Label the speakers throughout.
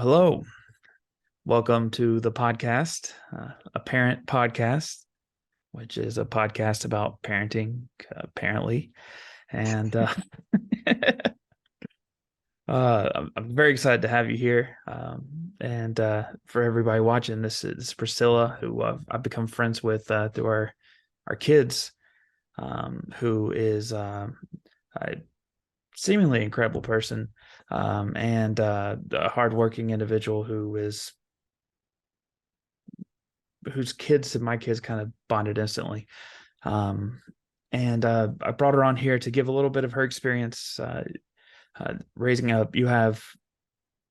Speaker 1: Hello. Welcome to the podcast, a parent podcast, which is a podcast about parenting, apparently. And I'm very excited to have you here. And for everybody watching, this is Precilla, who I've become friends with through our kids, who is a seemingly incredible person, and a hardworking individual whose kids and my kids kind of bonded instantly. Um, and I brought her on here to give a little bit of her experience raising up. You have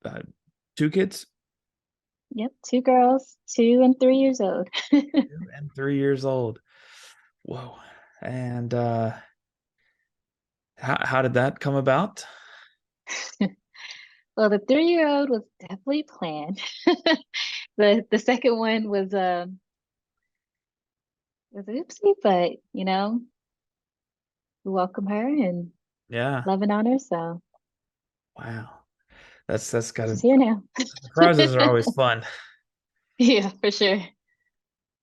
Speaker 1: uh, two kids,
Speaker 2: Yep, two girls, 2 and 3 years old.
Speaker 1: 2 and 3 years old. Whoa! And how did that come about?
Speaker 2: Well, the 3-year-old was definitely planned. The second one was oopsie, but we welcome her and
Speaker 1: Yeah.
Speaker 2: loving on her, so
Speaker 1: Wow. That's got
Speaker 2: she's
Speaker 1: to
Speaker 2: here now.
Speaker 1: surprises are always fun.
Speaker 2: Yeah, for sure.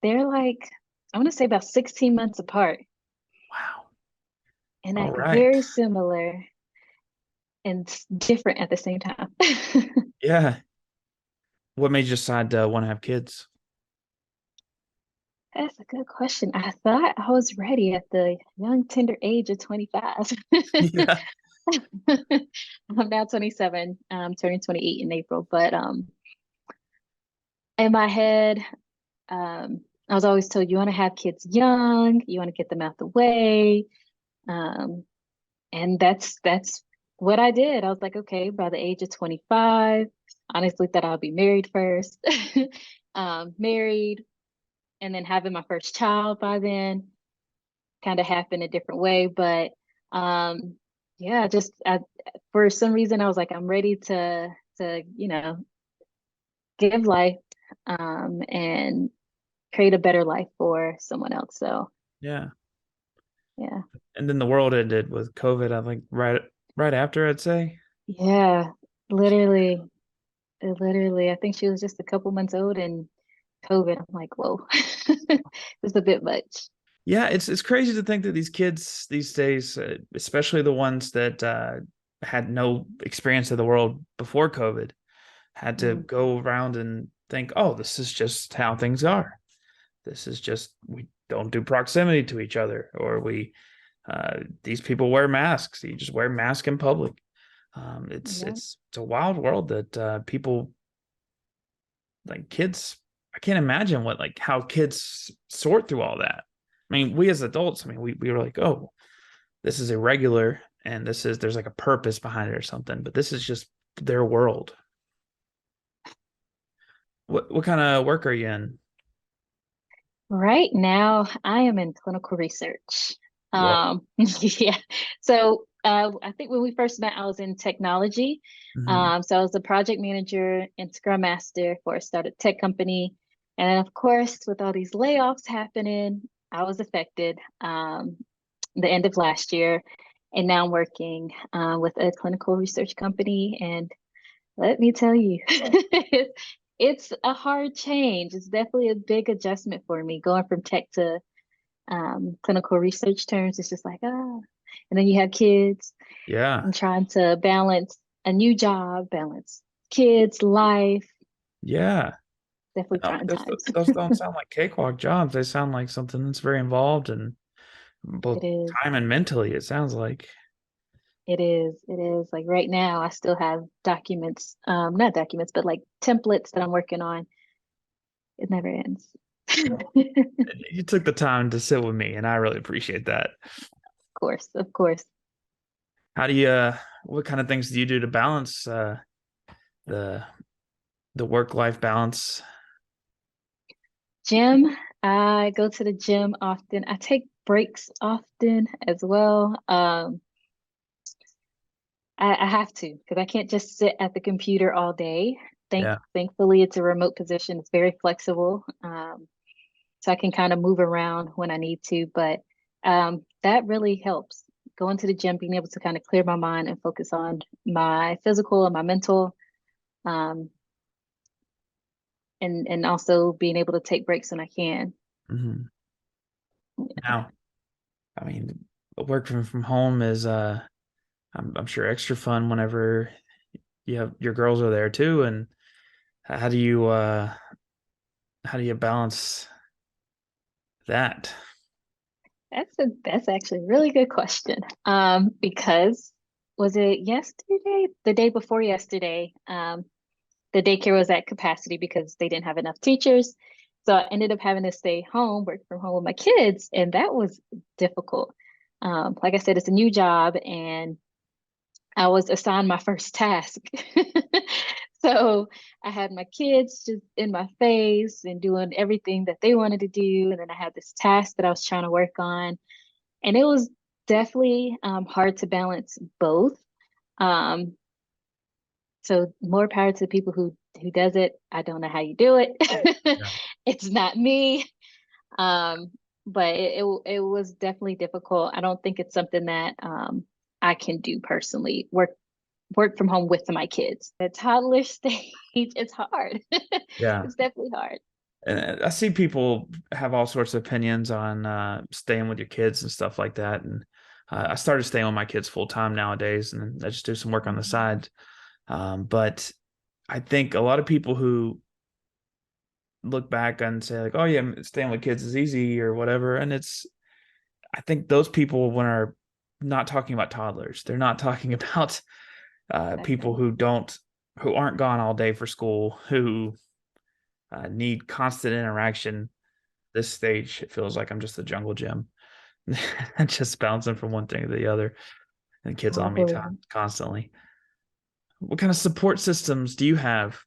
Speaker 2: They're like, I want to say about 16 months apart
Speaker 1: Wow.
Speaker 2: and
Speaker 1: All
Speaker 2: like
Speaker 1: right.
Speaker 2: very similar and different at the same time.
Speaker 1: Yeah. What made you decide to want to have kids?
Speaker 2: That's a good question. I thought I was ready at the young, tender age of 25.
Speaker 1: Yeah.
Speaker 2: I'm now 27, turning 28 in April. But in my head, I was always told you want to have kids young, you want to get them out the way. Um, and that's what I did. I was like, okay, by the age of 25, honestly thought I'll be married first. Married and then having my first child by then kind of happened a different way. But um, yeah, for some reason I was like, I'm ready to give life and create a better life for someone else. So
Speaker 1: Yeah.
Speaker 2: yeah,
Speaker 1: And then the world ended with COVID, I think right after, I'd say.
Speaker 2: yeah, literally, literally. I think she was just a couple months old and COVID. I'm like, whoa, it's a bit much.
Speaker 1: Yeah, it's crazy to think that these kids these days, especially the ones that had no experience of the world before COVID, had to
Speaker 2: Mm,
Speaker 1: go around and think, "Oh, this is just how things are. This is just we don't do proximity to each other, or we these people wear masks. You just wear a mask in public." It's
Speaker 2: yeah,
Speaker 1: it's a wild world that people like kids. I can't imagine what like how kids sort through all that. I mean, we as adults, I mean, we were like, oh, this is irregular and there's like a purpose behind it or something, but this is just their world. What kind of work are you in?
Speaker 2: right now I am in clinical research.
Speaker 1: Whoa.
Speaker 2: Yeah. So I think when we first met, I was in technology.
Speaker 1: Hmm.
Speaker 2: So I was a project manager and Scrum Master for a startup tech company. And then, of course, with all these layoffs happening, I was affected the end of last year. And now I'm working with a clinical research company. And let me tell you, it's a hard change. It's definitely a big adjustment for me going from tech to clinical research terms. It's just like, ah. And then you have kids
Speaker 1: Yeah.
Speaker 2: and trying to balance a new job, balance kids, life.
Speaker 1: Yeah.
Speaker 2: Definitely
Speaker 1: No,
Speaker 2: trying times.
Speaker 1: those don't sound like cakewalk jobs. They sound like something that's very involved and both
Speaker 2: It is.
Speaker 1: time and mentally, it sounds like.
Speaker 2: It is. It is. Like right now, I still have documents, not documents, but like templates that I'm working on. It never ends. Of
Speaker 1: You took the time to sit with me, and I really appreciate that.
Speaker 2: course, of course.
Speaker 1: How do you, what kind of things do you do to balance the the work-life balance?
Speaker 2: Gym, I go to the gym often. I take breaks often as well. I have to because I can't just sit at the computer all day.
Speaker 1: Yeah.
Speaker 2: Thankfully, it's a remote position. It's very flexible, so I can kind of move around when I need to. But that really helps. Going to the gym, being able to kind of clear my mind and focus on my physical and my mental. Um, and also being able to take breaks when I can.
Speaker 1: Hmm. Now, I mean, working from home is I'm sure extra fun whenever you have your girls are there too. And how do you how do you balance that?
Speaker 2: That's actually a really good question. Because was it yesterday? The day before yesterday, the daycare was at capacity because they didn't have enough teachers. So I ended up having to stay home, work from home with my kids, and that was difficult. Like I said, it's a new job, and I was assigned my first task. So I had my kids just in my face and doing everything that they wanted to do. And then I had this task that I was trying to work on. And it was definitely hard to balance both. Um, so more power to the people who does it. I don't know how you do it.
Speaker 1: Yeah.
Speaker 2: It's not me. Um, but it was definitely difficult. I don't think it's something that I can do personally. Work from home with my kids. The toddler stage, it's hard.
Speaker 1: Yeah.
Speaker 2: It's definitely hard.
Speaker 1: And I see people have all sorts of opinions on staying with your kids and stuff like that. And I started staying with my kids full time nowadays, and I just do some work on the
Speaker 2: Mhm.
Speaker 1: side. But I think a lot of people who look back and say like, "Oh yeah, staying with kids is easy" or whatever, and I think those people when are not talking about toddlers, they're not talking about people
Speaker 2: Exactly.
Speaker 1: who aren't gone all day for school, who need constant interaction. This stage, it feels like I'm just a jungle gym, just bouncing from one thing to the other, and kids
Speaker 2: I
Speaker 1: on me
Speaker 2: believe
Speaker 1: constantly. What kind of support systems do you have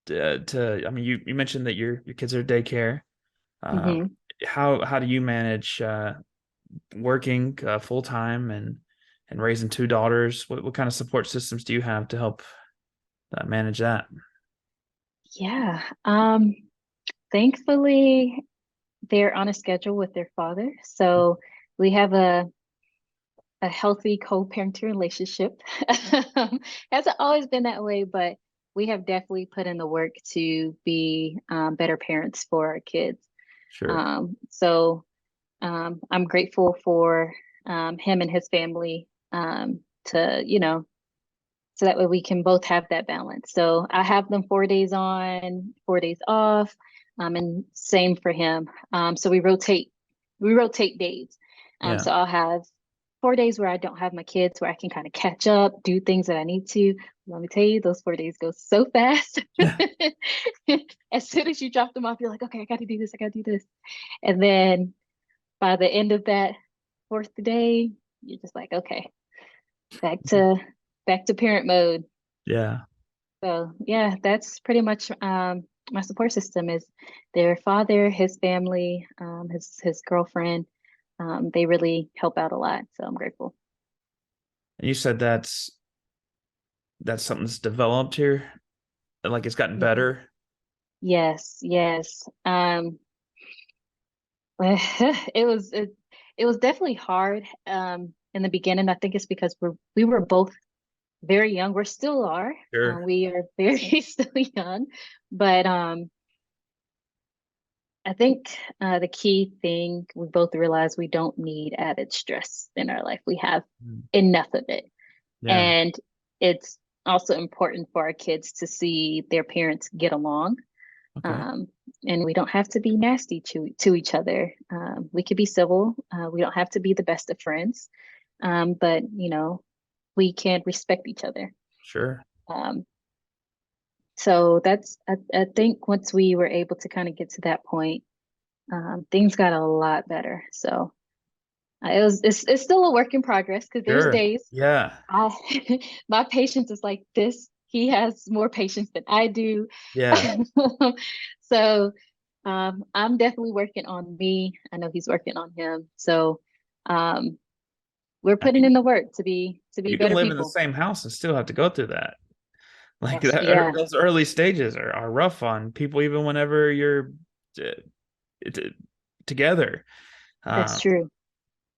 Speaker 1: I mean, you mentioned that your kids are daycare.
Speaker 2: it.
Speaker 1: Um, how do you manage working full time and raising two daughters? What kind of support systems do you have to help manage that?
Speaker 2: Yeah. Thankfully, they're on a schedule with their father. So we have a healthy co-parenting relationship. Hasn't always been that way, but we have definitely put in the work to be better parents for our kids.
Speaker 1: Sure.
Speaker 2: So I'm grateful for him and his family to, so that way we can both have that balance. So I have them 4 days on, 4 days off, and same for him. So we rotate days.
Speaker 1: Yeah.
Speaker 2: So I'll have 4 days where I don't have my kids, where I can kind of catch up, do things that I need to. Let me tell you, those 4 days go so fast. As soon as you drop them off, you're like, okay, I got to do this, I got to do this, and then by the end of that fourth day, you're just like, okay, back to back to parent mode.
Speaker 1: Yeah.
Speaker 2: So yeah, that's pretty much my support system is their father, his family, his girlfriend. They really help out a lot. So I'm grateful.
Speaker 1: And you said that's something that's developed here, like it's gotten
Speaker 2: Mhm.
Speaker 1: better.
Speaker 2: Yes, yes. It was definitely hard in the beginning. I think it's because we were both very young. We still are.
Speaker 1: Sure.
Speaker 2: We are very still young, but I think the key thing we both realize we don't need added stress in our life. We have
Speaker 1: Mm.
Speaker 2: enough of it.
Speaker 1: Yeah.
Speaker 2: And it's also important for our kids to see their parents get along.
Speaker 1: Okay.
Speaker 2: Um, and we don't have to be nasty to each other. We could be civil. We don't have to be the best of friends. But, we can respect each other.
Speaker 1: Sure.
Speaker 2: Um, so I think once we were able to kind of get to that point, things got a lot better. So it's still a work in progress because there's
Speaker 1: Sure.
Speaker 2: days
Speaker 1: Yeah.
Speaker 2: I my patience is like this. He has more patience than I do.
Speaker 1: Yeah.
Speaker 2: So I'm definitely working on me. I know he's working on him. So um, we're
Speaker 1: I
Speaker 2: putting
Speaker 1: mean,
Speaker 2: in the work to be
Speaker 1: you can
Speaker 2: better
Speaker 1: live in the
Speaker 2: people.
Speaker 1: same house and still have to go through that. Like
Speaker 2: Yes, yeah,
Speaker 1: those early stages are rough on people, even whenever you're uh, t- together.
Speaker 2: that's
Speaker 1: Um,
Speaker 2: true.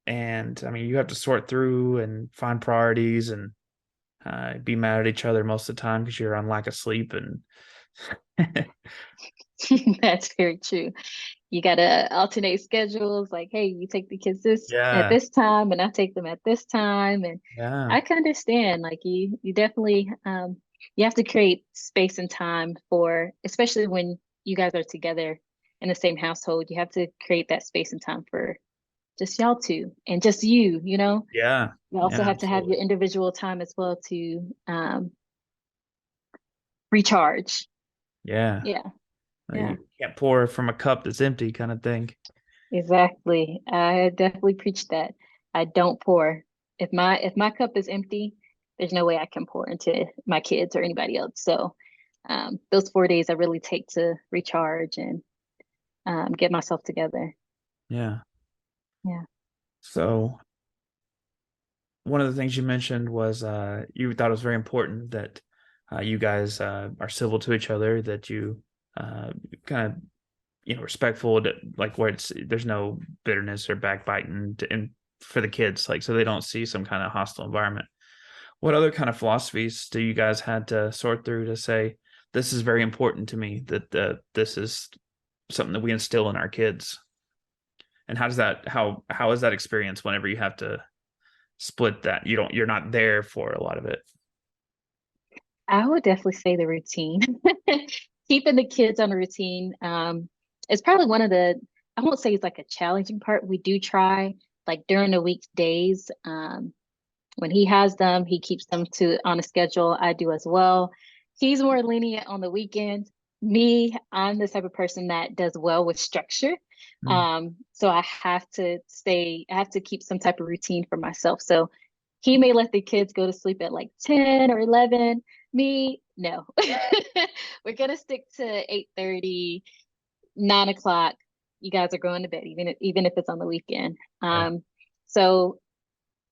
Speaker 1: and I mean, you have to sort through and find priorities and be mad at each other most of the time because you're on lack of sleep and
Speaker 2: That's very true. You gotta alternate schedules. Like, hey, you take the kids this at
Speaker 1: Yeah,
Speaker 2: this time, and I take them at this time. And
Speaker 1: yeah,
Speaker 2: I can understand. Like, you definitely you have to create space and time for, especially when you guys are together in the same household. You have to create that space and time for just y'all two and just you. You know,
Speaker 1: yeah,
Speaker 2: you also
Speaker 1: yeah,
Speaker 2: have to have
Speaker 1: absolutely.
Speaker 2: your individual time as well to recharge.
Speaker 1: Yeah.
Speaker 2: Yeah, yeah.
Speaker 1: You can't pour from a cup that's empty kind of thing.
Speaker 2: Exactly. I definitely preach that. I don't pour. If my cup is empty, there's no way I can pour into my kids or anybody else. So those 4 days I really take to recharge and get myself together.
Speaker 1: Yeah.
Speaker 2: Yeah.
Speaker 1: So one of the things you mentioned was you thought it was very important that you guys are civil to each other, that you kind of respectful to, like where it's there's no bitterness or backbiting and for the kids, like so they don't see some kind of hostile environment. What other kind of philosophies do you guys had to sort through to say this is very important to me, that this is something that we instill in our kids? And how is that experience whenever you have to split that? You're not there for a lot of it.
Speaker 2: I would definitely say the routine. Keeping the kids on a routine is probably one of the, I won't say it's like a challenging part. We do try like during the weekdays. When he has them, he keeps them to on a schedule. I do as well. He's more lenient on the weekends. Me, I'm the type of person that does well with structure.
Speaker 1: Mm.
Speaker 2: So I have to keep some type of routine for myself. So he may let the kids go to sleep at like 10 or 11. Me, no. We're gonna stick to 8:30, 9 o'clock. You guys are going to bed, even if it's on the weekend.
Speaker 1: Yeah,
Speaker 2: So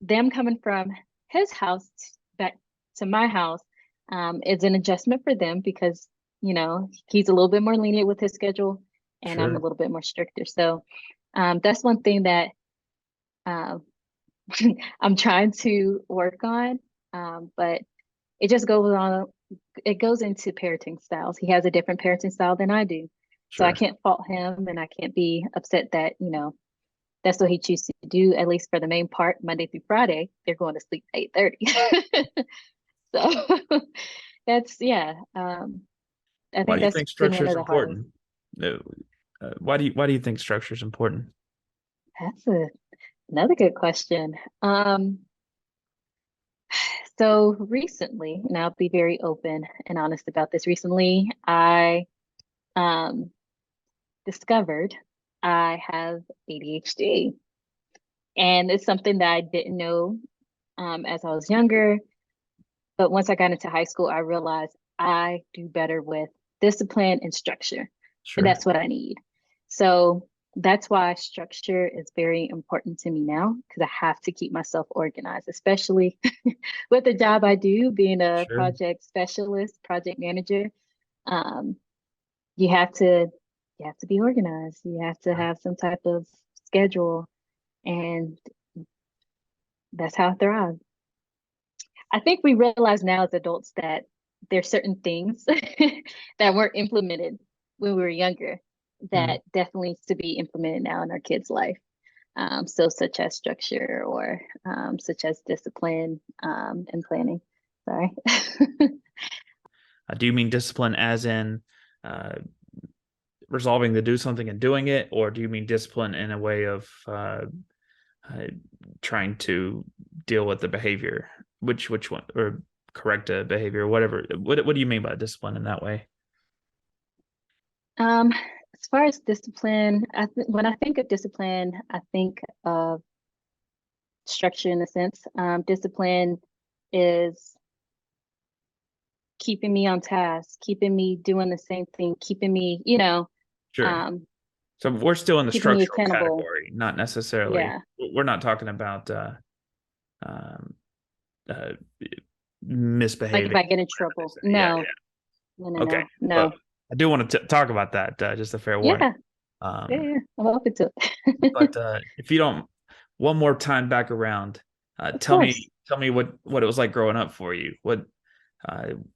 Speaker 2: them coming from his house back to my house is an adjustment for them because he's a little bit more lenient with his schedule and I'm a
Speaker 1: sure,
Speaker 2: little bit more stricter. So that's one thing that um, I'm trying to work on, but it just goes on. It goes into parenting styles. He has a different parenting style than I do, so I
Speaker 1: sure.
Speaker 2: can't fault him, and I can't be upset that that's what he chooses to do, at least for the main part, Monday through Friday. They're going to sleep 8:30. So that's yeah. I
Speaker 1: Why
Speaker 2: think
Speaker 1: do you
Speaker 2: that's
Speaker 1: think
Speaker 2: been
Speaker 1: structure
Speaker 2: one
Speaker 1: is
Speaker 2: of the hardest.
Speaker 1: important? Uh, why do you think structure is important?
Speaker 2: That's another good question. So recently, and I'll be very open and honest about this. Recently, I um discovered I have ADHD, and it's something that I didn't know as I was younger. But once I got into high school, I realized I do better with discipline and structure, and
Speaker 1: Sure,
Speaker 2: that's what I need. So that's why structure is very important to me now because I have to keep myself organized, especially with the job I do, being a
Speaker 1: sure.
Speaker 2: project specialist, project manager. Um, you have to you have to be organized. You have to have some type of schedule, and that's how I thrive. I think we realize now as adults that there's certain things that weren't implemented when we were younger
Speaker 1: Mm.
Speaker 2: that definitely needs to be implemented now in our kids' life. So such as structure or such as discipline and planning. Sorry.
Speaker 1: Do you mean discipline as in uh, resolving to do something and doing it, or do you mean discipline in a way of uh, trying to deal with the behavior? Which one, or correct a behavior, whatever? What do you mean by discipline in that way?
Speaker 2: As far as discipline, when I think of discipline, I think of structure in a sense. Discipline is keeping me on task, keeping me doing the same thing, keeping me,
Speaker 1: Sure.
Speaker 2: um,
Speaker 1: So we're still in the
Speaker 2: keeping me
Speaker 1: structural
Speaker 2: accountable.
Speaker 1: category, not necessarily.
Speaker 2: Yeah.
Speaker 1: We're not talking about um, uh,
Speaker 2: Like if
Speaker 1: misbehaving,
Speaker 2: I get in
Speaker 1: whatever they
Speaker 2: trouble.
Speaker 1: say. Yeah,
Speaker 2: No,
Speaker 1: yeah.
Speaker 2: no, no,
Speaker 1: Okay.
Speaker 2: no,
Speaker 1: Well,
Speaker 2: no.
Speaker 1: I do want to talk about that. Just a fair warning.
Speaker 2: Yeah, yeah,
Speaker 1: Um,
Speaker 2: yeah. I'm open to it.
Speaker 1: but if you don't, one more time back around,
Speaker 2: Of
Speaker 1: tell
Speaker 2: course.
Speaker 1: me what it was like growing up for you. What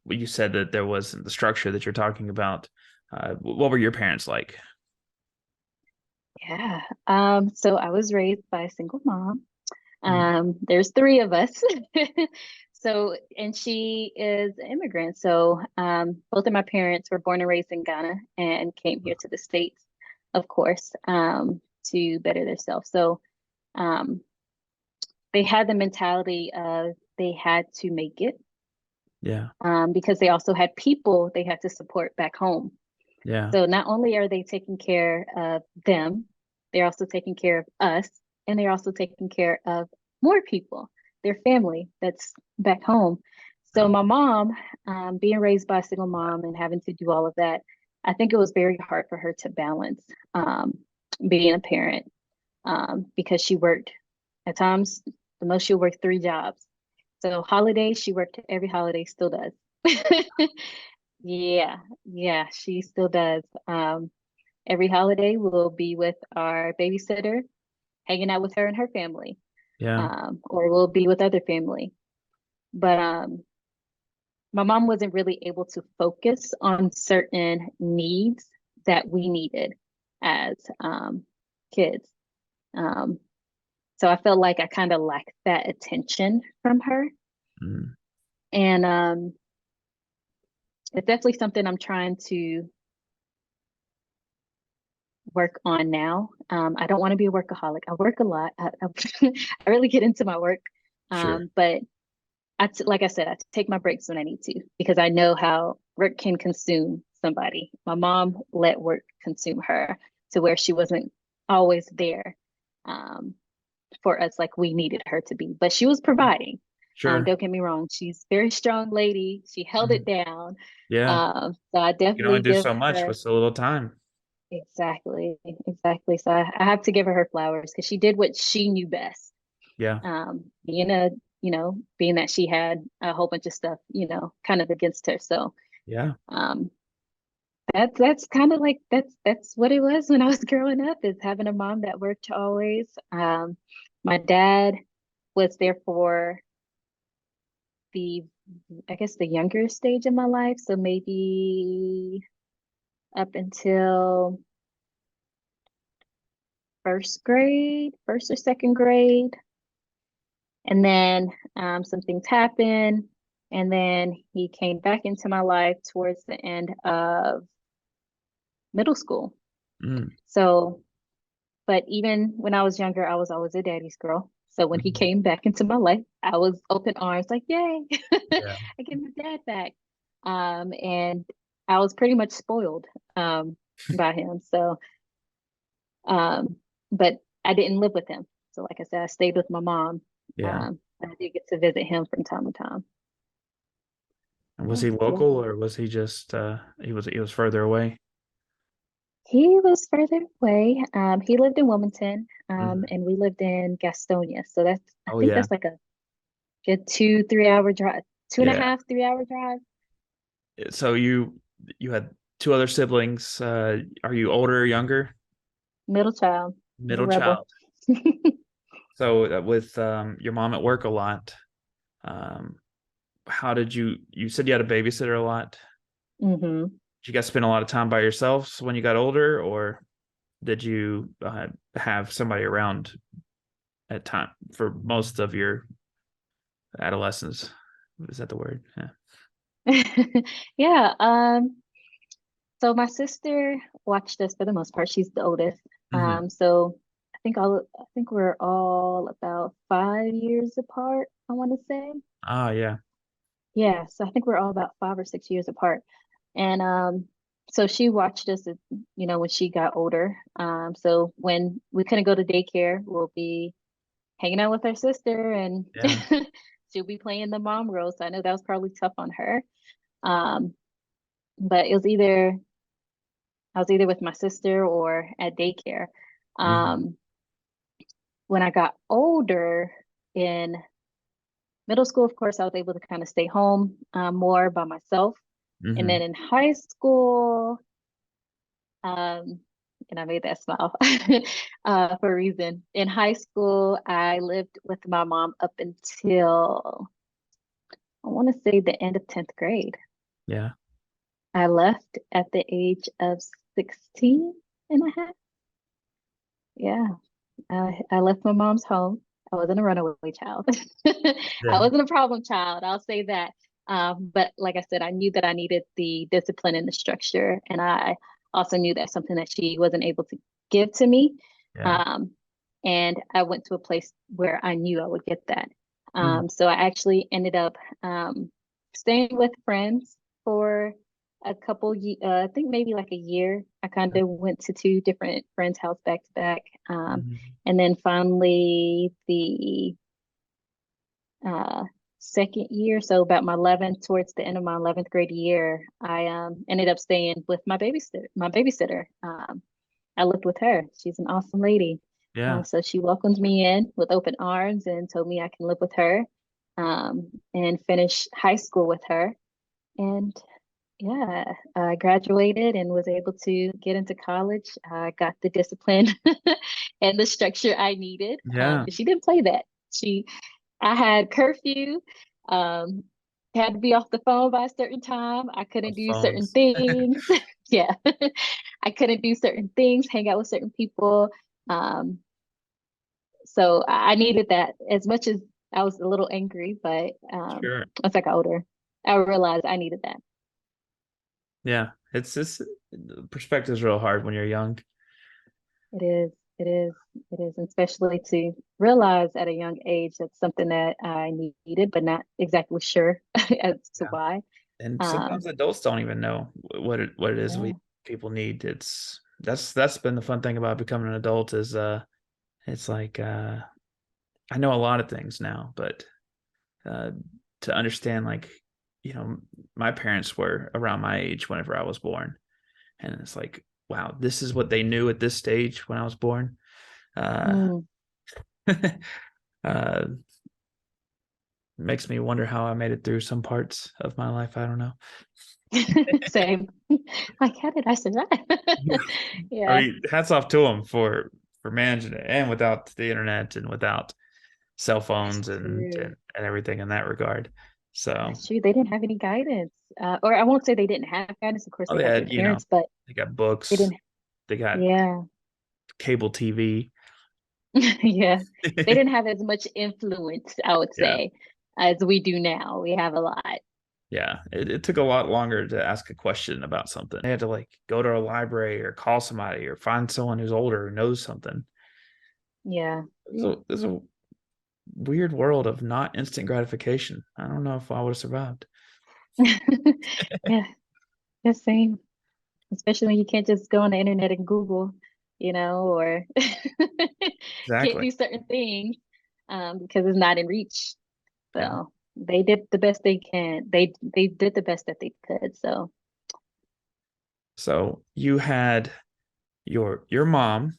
Speaker 1: you said that there was the structure that you're talking about. What were your parents like?
Speaker 2: Yeah. So I was raised by a single mom.
Speaker 1: Mm.
Speaker 2: There's three of us. So, and she is an immigrant. So, both of my parents were born and raised in Ghana and came here to the States, of course, to better themselves. So, um, they had the mentality of they had to make it,
Speaker 1: Yeah,
Speaker 2: because they also had people they had to support back home.
Speaker 1: yeah,
Speaker 2: So not only are they taking care of them, they're also taking care of us, and they're also taking care of more people, their family that's back home. So
Speaker 1: oh,
Speaker 2: my mom, being raised by a single mom and having to do all of that, I think it was very hard for her to balance, being a parent, because she worked at times, the most she'll work three jobs. So holidays, she worked every holiday, still does. Yeah, yeah, she still does. Every holiday we'll be with our babysitter, hanging out with her and her family,
Speaker 1: yeah,
Speaker 2: or we'll be with other family. But my mom wasn't really able to focus on certain needs that we needed as kids. Um, so I felt like I kind of lacked that attention from her.
Speaker 1: mm,
Speaker 2: And it's definitely something I'm trying to work on now. I don't want to be a workaholic. I work a lot. I really get into my work.
Speaker 1: sure,
Speaker 2: But like I said, I take my breaks when I need to because I know how work can consume somebody. My mom let work consume her to where she wasn't always there, um, for us like we needed her to be. But she was providing.
Speaker 1: sure.
Speaker 2: Don't get me wrong. She's a very strong lady. She held it
Speaker 1: Mhm.
Speaker 2: down.
Speaker 1: Yeah,
Speaker 2: So I
Speaker 1: you can only
Speaker 2: definitely
Speaker 1: do
Speaker 2: give
Speaker 1: so much
Speaker 2: her.
Speaker 1: with so little time.
Speaker 2: Exactly, exactly. So I have to give her her flowers because she did what she knew best.
Speaker 1: Yeah,
Speaker 2: Being a, being that she had a whole bunch of stuff, kind of against her. So
Speaker 1: yeah.
Speaker 2: um, that's kind of like that's what it was when I was growing up, is having a mom that worked always. My dad was there for the, I guess, the younger stage of my life. So maybe up until first grade, first or second grade. And then some things happened. And then he came back into my life towards the end of middle school.
Speaker 1: Mm,
Speaker 2: So, but even when I was younger, I was always a daddy's girl. So when he
Speaker 1: mhm.
Speaker 2: came back into my life, I was open arms, like, yay,
Speaker 1: Yeah,
Speaker 2: I get my dad back. And I was pretty much spoiled by him. So, um, but I didn't live with him. So, like I said, I stayed with my mom.
Speaker 1: yeah.
Speaker 2: I did get to visit him from time to time.
Speaker 1: And was
Speaker 2: Yeah,
Speaker 1: he
Speaker 2: yeah.
Speaker 1: local or was he just he was further away?
Speaker 2: He was further away. He lived in Wilmington,
Speaker 1: Mm.
Speaker 2: and we lived in Gastonia. So I
Speaker 1: Oh
Speaker 2: think
Speaker 1: yeah,
Speaker 2: that's like a good 2, 3 hour drive, two and a
Speaker 1: yeah.
Speaker 2: half, 3 hour drive.
Speaker 1: So you had two other siblings. Are you older or younger?
Speaker 2: Middle child, little
Speaker 1: Middle
Speaker 2: rebel.
Speaker 1: child. So with your mom at work a lot, um, how did you said you had a babysitter a lot?
Speaker 2: hmm
Speaker 1: Did you guys spend a lot of time by yourselves when you got older, or did you have somebody around at time for most of your adolescence? Is that the word? Yeah.
Speaker 2: Yeah. So my sister watched us for the most part. She's the oldest.
Speaker 1: Hmm.
Speaker 2: So I think we're all about 5 years apart, I want to say.
Speaker 1: Ah, yeah.
Speaker 2: Yeah, so I think we're all about 5 or 6 years apart. And so she watched us, when she got older. So when we couldn't go to daycare, we'll be hanging out with her sister and
Speaker 1: Yeah.
Speaker 2: she'll be playing the mom role. So I know that was probably tough on her. Um, but I was either with my sister or at daycare.
Speaker 1: Hmm.
Speaker 2: Um, when I got older in middle school, of course, I was able to kind of stay home more by myself. And then
Speaker 1: Hmm.
Speaker 2: in high school, um, and I made that smile for a reason. In high school, I lived with my mom up until I want to say the end of 10th grade.
Speaker 1: Yeah.
Speaker 2: I left at the age of 16 and a half. Yeah. I left my mom's home. I wasn't a runaway child. I
Speaker 1: Yeah.
Speaker 2: wasn't a problem child. I'll say that. But like I said, I knew that I needed the discipline and the structure, and I also knew that's something that she wasn't able to give to me.
Speaker 1: Yeah.
Speaker 2: Um, and I went to a place where I knew I would get that.
Speaker 1: Mm,
Speaker 2: So I actually ended up staying with friends for a couple, I think maybe like a year. I kind of went to two different friends' house back to back.
Speaker 1: mhm.
Speaker 2: And then finally, the uh, second year, so about my 11th, towards the end of my 11th grade year, I ended up staying with my babysitter. I lived with her. She's an awesome lady.
Speaker 1: Yeah.
Speaker 2: So she welcomed me in with open arms and told me I can live with her and finish high school with her. And yeah, I graduated and was able to get into college. I got the discipline and the structure I needed
Speaker 1: Yeah.
Speaker 2: because she didn't play that. I had curfew, um, had to be off the phone by a certain time. I couldn't
Speaker 1: Those
Speaker 2: do certain
Speaker 1: phones.
Speaker 2: things. Yeah, I couldn't do certain things, hang out with certain people. Um, so I needed that as much as I was a little angry, but
Speaker 1: Sure.
Speaker 2: as I got older, I realized I needed that.
Speaker 1: Yeah. It's just perspective's real hard when you're young.
Speaker 2: It is, it is, it is, and especially to realize at a young age that's something that I needed, but not exactly sure as to
Speaker 1: Yeah.
Speaker 2: why.
Speaker 1: And
Speaker 2: Um,
Speaker 1: sometimes adults don't even know what it is we
Speaker 2: yeah.
Speaker 1: people need. It's that's been the fun thing about becoming an adult is it's like I know a lot of things now, but uh to understand like you know my parents were around my age whenever I was born, and it's like wow, this is what they knew at this stage when I was born. Uh,
Speaker 2: Mm.
Speaker 1: uh, makes me wonder how I made it through some parts of my life. I don't know.
Speaker 2: Same. Like, how did I survive?
Speaker 1: I
Speaker 2: Yeah,
Speaker 1: mean, hats off to them for managing it, and without the internet and without cell
Speaker 2: that's
Speaker 1: phones
Speaker 2: true.
Speaker 1: and everything in that regard. So,
Speaker 2: That's true. They didn't have any guidance. Or I won't say they didn't have guidance. Of course,
Speaker 1: oh,
Speaker 2: they
Speaker 1: they
Speaker 2: had their
Speaker 1: had,
Speaker 2: parents, but
Speaker 1: they got
Speaker 2: they
Speaker 1: books,
Speaker 2: didn't.
Speaker 1: they got
Speaker 2: Yeah.
Speaker 1: cable TV.
Speaker 2: Yeah. They didn't have as much influence, I would
Speaker 1: Yeah,
Speaker 2: say, as we do now. We have a lot.
Speaker 1: yeah. It took a lot longer to ask a question about something. They had to like go to a library or call somebody or find someone who's older who knows something.
Speaker 2: Yeah.
Speaker 1: There's a weird world of not instant gratification. I don't know if I would have survived.
Speaker 2: Yeah, the same. Especially when you can't just go on the internet and Google, or can't
Speaker 1: Exactly.
Speaker 2: do certain things because it's not in reach.
Speaker 1: Yeah.
Speaker 2: So they did the best they can. They did the best that they could. So
Speaker 1: So you had your mom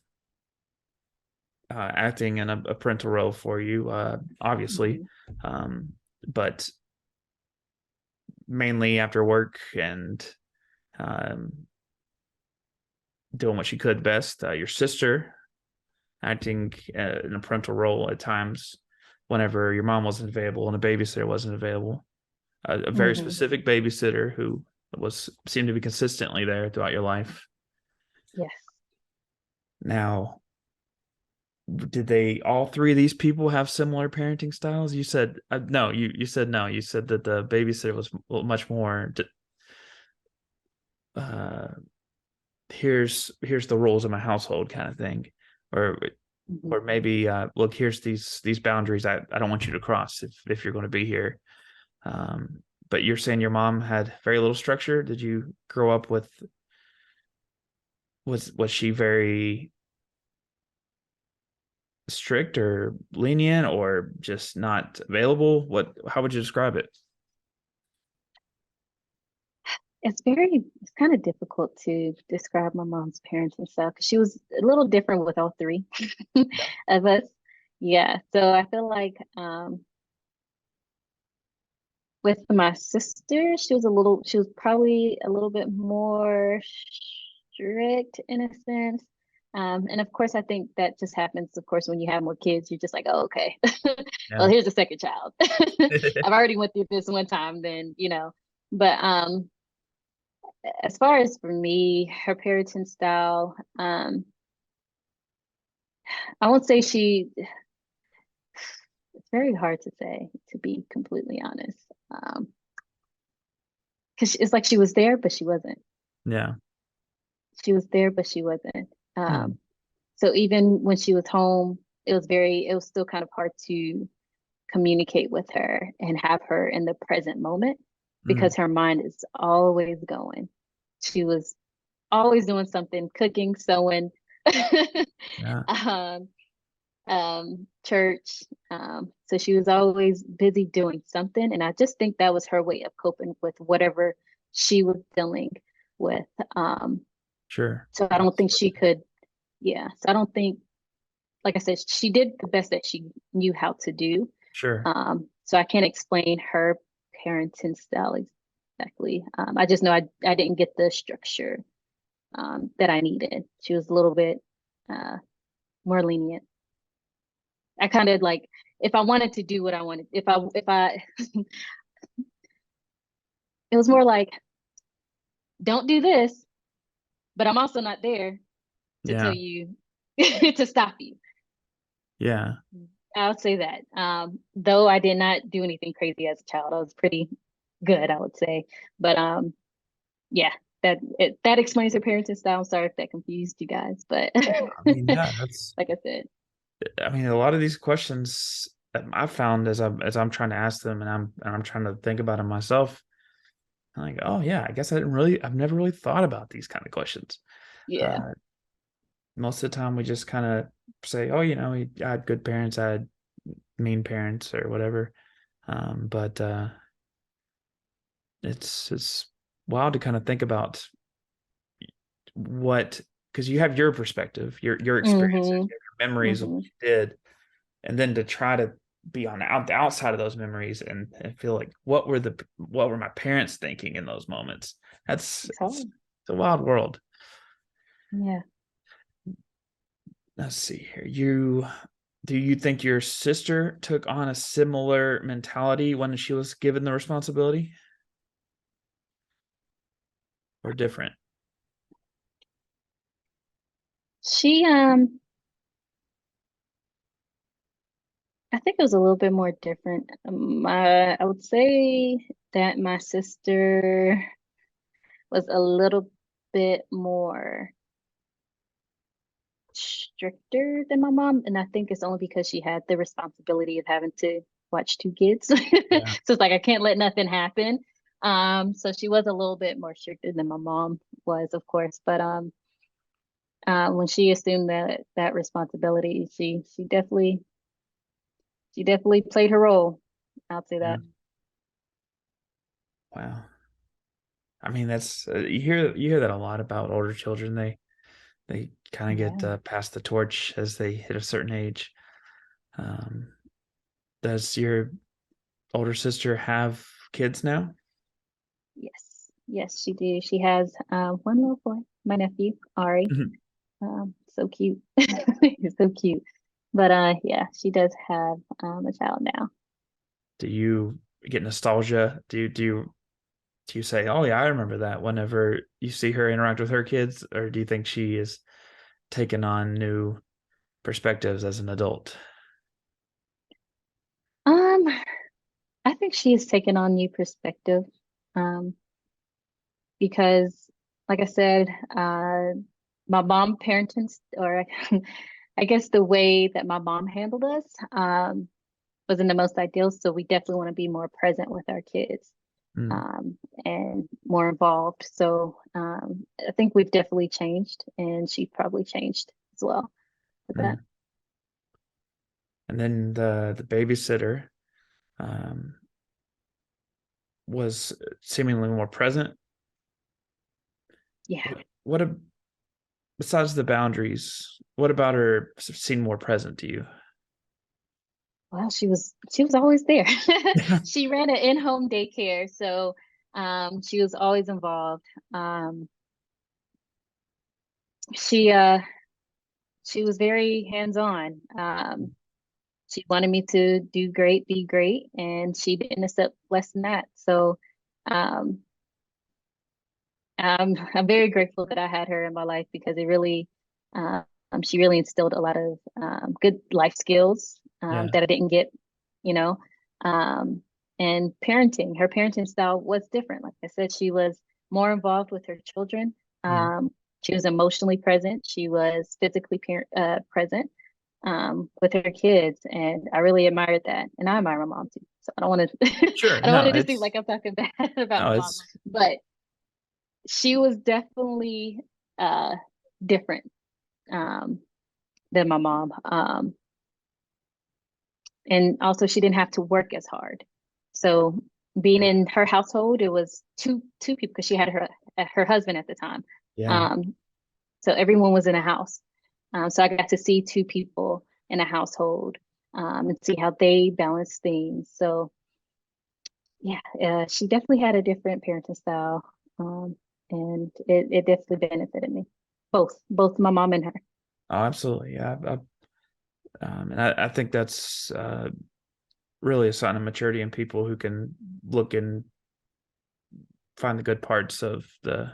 Speaker 1: acting in a parental role for you, obviously,
Speaker 2: mhm,
Speaker 1: um, but mainly after work and um, doing what she could best. Your sister acting in a parental role at times whenever your mom wasn't available and a babysitter wasn't available. A very
Speaker 2: mhm,
Speaker 1: specific babysitter who was seemed to be consistently there throughout your life.
Speaker 2: yes.
Speaker 1: Now, did they all three of these people have similar parenting styles? You said no. You said no. You said that the babysitter was much more. Uh, here's the rules of my household kind of thing, or
Speaker 2: Mhm.
Speaker 1: or maybe look here's these boundaries I don't want you to cross if you're going to be here. But you're saying your mom had very little structure. Did you grow up with was she very strict or lenient or just not available? What how would you describe it?
Speaker 2: It's kind of difficult to describe my mom's parenting style because she was a little different with all three
Speaker 1: Yeah.
Speaker 2: of us. Yeah. So I feel like with my sister, she was probably a little bit more strict in a sense. And of course, I think that just happens, of course, when you have more kids, you're just like, oh, okay. Well,
Speaker 1: Yeah.
Speaker 2: here's a second child. I've already went through this one time, then. But as far as for me, her parenting style, I won't say it's very hard to say, to be completely honest. Because it's like she was there, but she wasn't.
Speaker 1: Yeah.
Speaker 2: She was there, but she wasn't.
Speaker 1: Hmm.
Speaker 2: So even when she was home, it was still kind of hard to communicate with her and have her in the present moment
Speaker 1: Hmm.
Speaker 2: because her mind is always going. She was always doing something, cooking, sewing,
Speaker 1: Yeah.
Speaker 2: um, church. So she was always busy doing something. And I just think that was her way of coping with whatever she was dealing with. Um,
Speaker 1: Sure.
Speaker 2: so I don't think she could, yeah. So I don't think, like I said, she did the best that she knew how to do.
Speaker 1: Sure.
Speaker 2: So I can't explain her parenting style exactly. I just know I didn't get the structure that I needed. She was a little bit uh, more lenient. I kind of like if I wanted to do what I wanted, if I it was more like don't do this, but I'm also not there to tell
Speaker 1: Yeah.
Speaker 2: you to stop you.
Speaker 1: Yeah.
Speaker 2: I'll say that. Though I did not do anything crazy as a child, I was pretty good, I would say. But yeah, that explains her parenting style. I'm sorry if that confused you guys, but
Speaker 1: I mean, yeah, that's,
Speaker 2: like I said,
Speaker 1: I mean, a lot of these questions I found as I'm trying to ask them and I'm trying to think about them myself. I'm like, oh yeah, I guess I've never really thought about these kind of questions.
Speaker 2: yeah,
Speaker 1: Uh, Most of the time we just kind of say, oh, I had good parents, I had mean parents or whatever. But it's wild to kind of think about what, because you have your perspective, your experiences,
Speaker 2: mm-hmm,
Speaker 1: your memories of what
Speaker 2: mm-hmm,
Speaker 1: you did, and then to try to be on the outside of those memories and feel like what were my parents thinking in those moments.
Speaker 2: it's
Speaker 1: It's
Speaker 2: hard.
Speaker 1: a wild world.
Speaker 2: Yeah.
Speaker 1: Let's see here. Do you think your sister took on a similar mentality when she was given the responsibility, or different?
Speaker 2: She I think it was a little bit more different. I would say that my sister was a little bit more stricter than my mom, and I think it's only because she had the responsibility of having to watch two kids.
Speaker 1: Yeah.
Speaker 2: So it's like I can't let nothing happen. So she was a little bit more stricter than my mom was, of course. But when she assumed that responsibility, she definitely played her role. I'll say
Speaker 1: Yeah.
Speaker 2: that.
Speaker 1: Wow. I mean, that's you hear that a lot about older children. They kind of get
Speaker 2: Yeah.
Speaker 1: passed the torch as they hit a certain age. Um, does your older sister have kids now?
Speaker 2: Yes. Yes, she did. She has one little boy, my nephew, Ari.
Speaker 1: Mhm.
Speaker 2: So cute. He's so cute. But yeah, she does have a child now.
Speaker 1: Do you get nostalgia? Do you say, "Oh yeah, I remember that," whenever you see her interact with her kids, or do you think she is taking on new perspectives as an adult?
Speaker 2: Um, I think she has taken on new perspective. Um, because like I said, my mom parenting or I guess the way that my mom handled us wasn't the most ideal. So we definitely want to be more present with our kids
Speaker 1: Mm,
Speaker 2: and more involved. So I think we've definitely changed, and she probably changed as well with that.
Speaker 1: mm. And then the babysitter um, was seemingly more present.
Speaker 2: Yeah.
Speaker 1: What besides the boundaries? What about her seemed more present to you?
Speaker 2: Well, she was always there. She ran an in-home daycare, so she was always involved. Um, she she was very hands-on. She wanted me to do great, be great, and she didn't accept less than that. So um, I'm very grateful that I had her in my life because it really, she really instilled a lot of good life skills
Speaker 1: Yeah.
Speaker 2: that I didn't get, you know. Um, and parenting, her parenting style was different. Like I said, she was more involved with her children.
Speaker 1: Mm.
Speaker 2: She was emotionally present. She was physically present with her kids, and I really admired that. And I admire my mom too. So I don't want to,
Speaker 1: Sure.
Speaker 2: I don't want
Speaker 1: No,
Speaker 2: it to seem like I'm talking bad about my mom,
Speaker 1: it's
Speaker 2: but she was definitely uh different um than my mom. And also she didn't have to work as hard. So being
Speaker 1: yeah.
Speaker 2: in her household, it was two people because she had her husband at the time.
Speaker 1: Yeah.
Speaker 2: Um, so everyone was in a house. So I got to see two people in a household and see how they balance things. So yeah, she definitely had a different parenting style, and it definitely benefited me. Both my mom and her.
Speaker 1: Oh, absolutely. Yeah. And I think that's really a sign of maturity in people who can look and find the good parts of the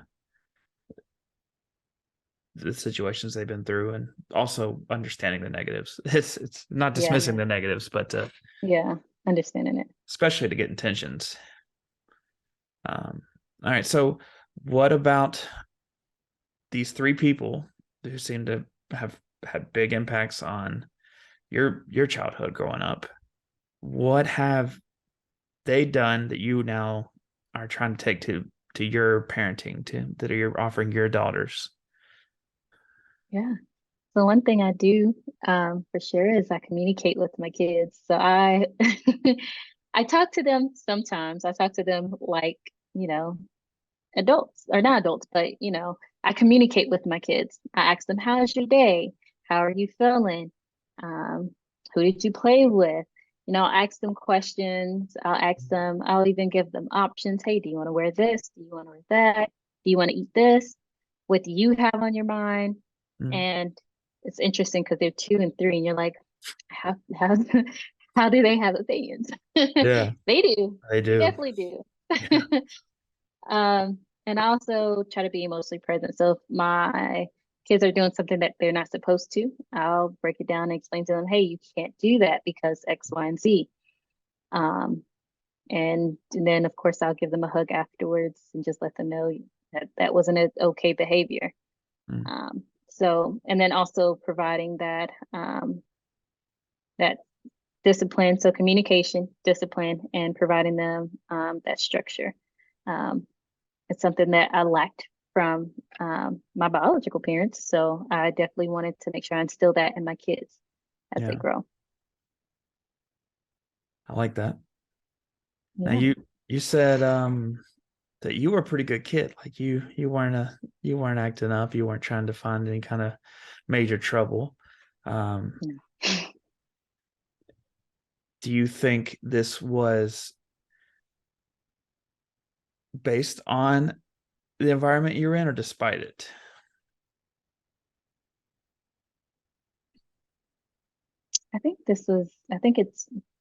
Speaker 1: situations they've been through, and also understanding the negatives. It's not
Speaker 2: Yeah,
Speaker 1: dismissing the negatives, but
Speaker 2: yeah, understanding it.
Speaker 1: especially to get intentions. All right. So, what about these three people who seem to have had big impacts on your childhood growing up? What have they done that you now are trying to take to your parenting to that you're offering your daughters?
Speaker 2: Yeah. So one thing I do for sure is I communicate with my kids. So I I talk to them sometimes. I talk to them like, adults or not adults, but I communicate with my kids. I ask them, how's your day? How are you feeling? Um, who did you play with? I ask them questions. I'll even give them options. Hey, do you want to wear this? Do you want to wear that? Do you want to eat this? What do you have on your mind?
Speaker 1: Mm,
Speaker 2: And it's interesting because they're 2 and 3, and you're like, how how do they have opinions?
Speaker 1: yeah,
Speaker 2: They do.
Speaker 1: they
Speaker 2: They
Speaker 1: do.
Speaker 2: definitely do.
Speaker 1: Yeah.
Speaker 2: And I also try to be emotionally present. So if my kids are doing something that they're not supposed to, I'll break it down and explain to them, hey, you can't do that because X, Y, and Z. Um, and then of course I'll give them a hug afterwards and just let them know that that wasn't an okay behavior.
Speaker 1: Mm,
Speaker 2: So and then also providing that discipline, so communication, discipline, and providing them that structure. Um, it's something that I lacked from my biological parents. So I definitely wanted to make sure I instill that in my kids as they
Speaker 1: yeah,
Speaker 2: grow.
Speaker 1: I like that. Now
Speaker 2: Yeah.
Speaker 1: you said that you were a pretty good kid. Like you weren't acting up. You weren't trying to find any kind of major trouble. Um,
Speaker 2: Yeah.
Speaker 1: do you think this was based on the environment you're in, or despite it?
Speaker 2: I think it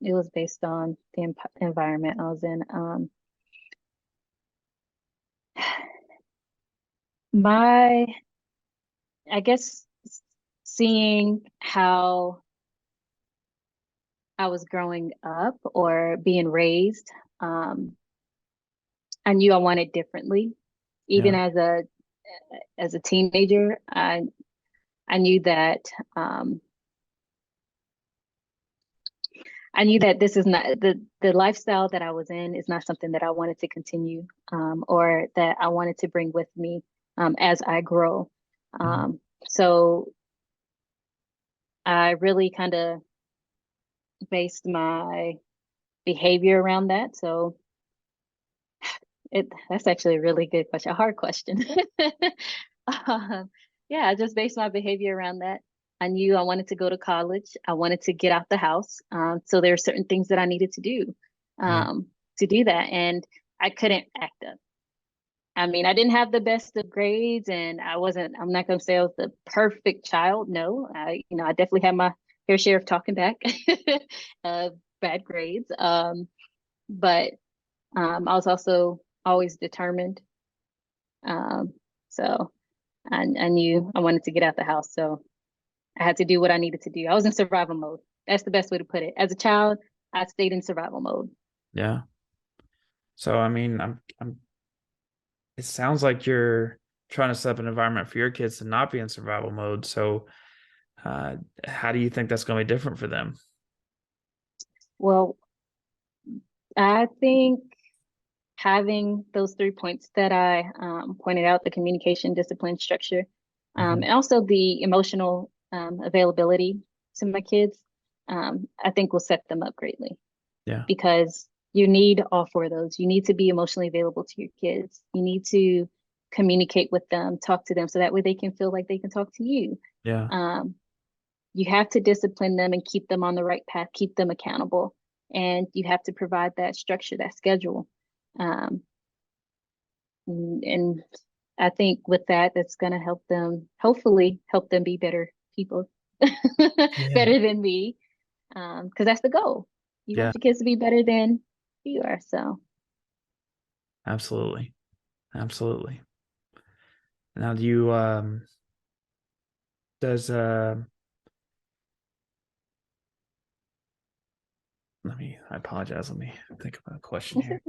Speaker 2: was based on the environment I was in. My, I guess seeing how I was growing up or being raised, um, I knew I wanted differently. Even
Speaker 1: Yeah.
Speaker 2: as a teenager, I knew that I knew that this is not the lifestyle that I was in is not something that I wanted to continue or that I wanted to bring with me as I grow.
Speaker 1: Mm,
Speaker 2: So I really kind of based my behavior around that. So that's actually a really good question, a hard question. Yeah, I just based my behavior around that. I knew I wanted to go to college. I wanted to get out the house. So there are certain things that I needed
Speaker 1: yeah.
Speaker 2: um, to do that, and I couldn't act up. I mean, I didn't have the best of grades, and I'm not going to say I was the perfect child. No, I definitely had my fair share of talking back, uh, bad grades. But I was also always determined. Um, so I knew I wanted to get out the house. So I had to do what I needed to do. I was in survival mode. That's the best way to put it. As a child, I stayed in survival mode.
Speaker 1: Yeah. So I mean, I'm it sounds like you're trying to set up an environment for your kids to not be in survival mode. So uh how do you think that's going to be different for them?
Speaker 2: Well, I think having those 3 points that I pointed out, the communication, discipline, structure,
Speaker 1: Hmm.
Speaker 2: and also the emotional availability to my kids, I think will set them up greatly
Speaker 1: Yeah.
Speaker 2: because you need all four of those. You need to be emotionally available to your kids. You need to communicate with them, talk to them so that way they can feel like they can talk to you.
Speaker 1: Yeah.
Speaker 2: Um, you have to discipline them and keep them on the right path, keep them accountable. And you have to provide that structure, that schedule. Um, and I think with that, that's going to help them, hopefully, help them be better people,
Speaker 1: Yeah.
Speaker 2: better than me, because that's the goal. You
Speaker 1: Yeah.
Speaker 2: want your kids to be better than you are. So,
Speaker 1: Absolutely. Absolutely. Now do you does I apologize. Let me think about a question here.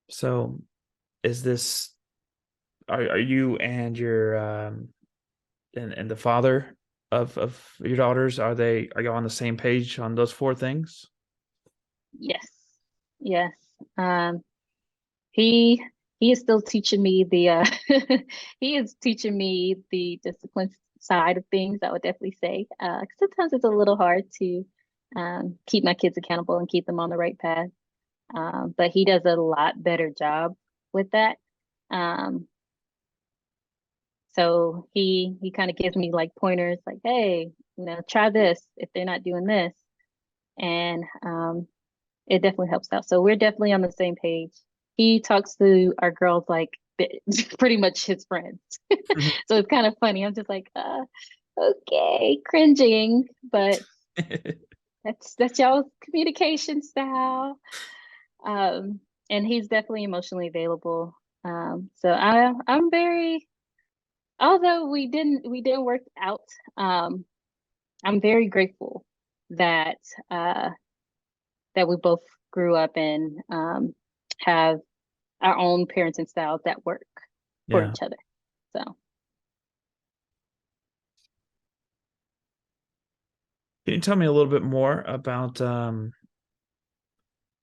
Speaker 1: So is this are you and your and the father of your daughters, are you on the same page on those four things?
Speaker 2: yes, yes. Um, he he is still teaching me the he is teaching me the discipline side of things, I would definitely say. Sometimes it's a little hard to keep my kids accountable and keep them on the right path. But he does a lot better job with that. Um, so he kind of gives me like pointers like, hey, try this if they're not doing this. And it definitely helps out. So we're definitely on the same page. He talks to our girls like pretty much his friends. So it's kind of funny. I'm just like, okay, cringing, but that's y'all's communication style. Um, and he's definitely emotionally available. So I'm very, although we didn't work out, I'm very grateful that that we both grew up and have our own parenting styles that work for
Speaker 1: Yeah.
Speaker 2: each other. So
Speaker 1: Can you tell me a little bit more about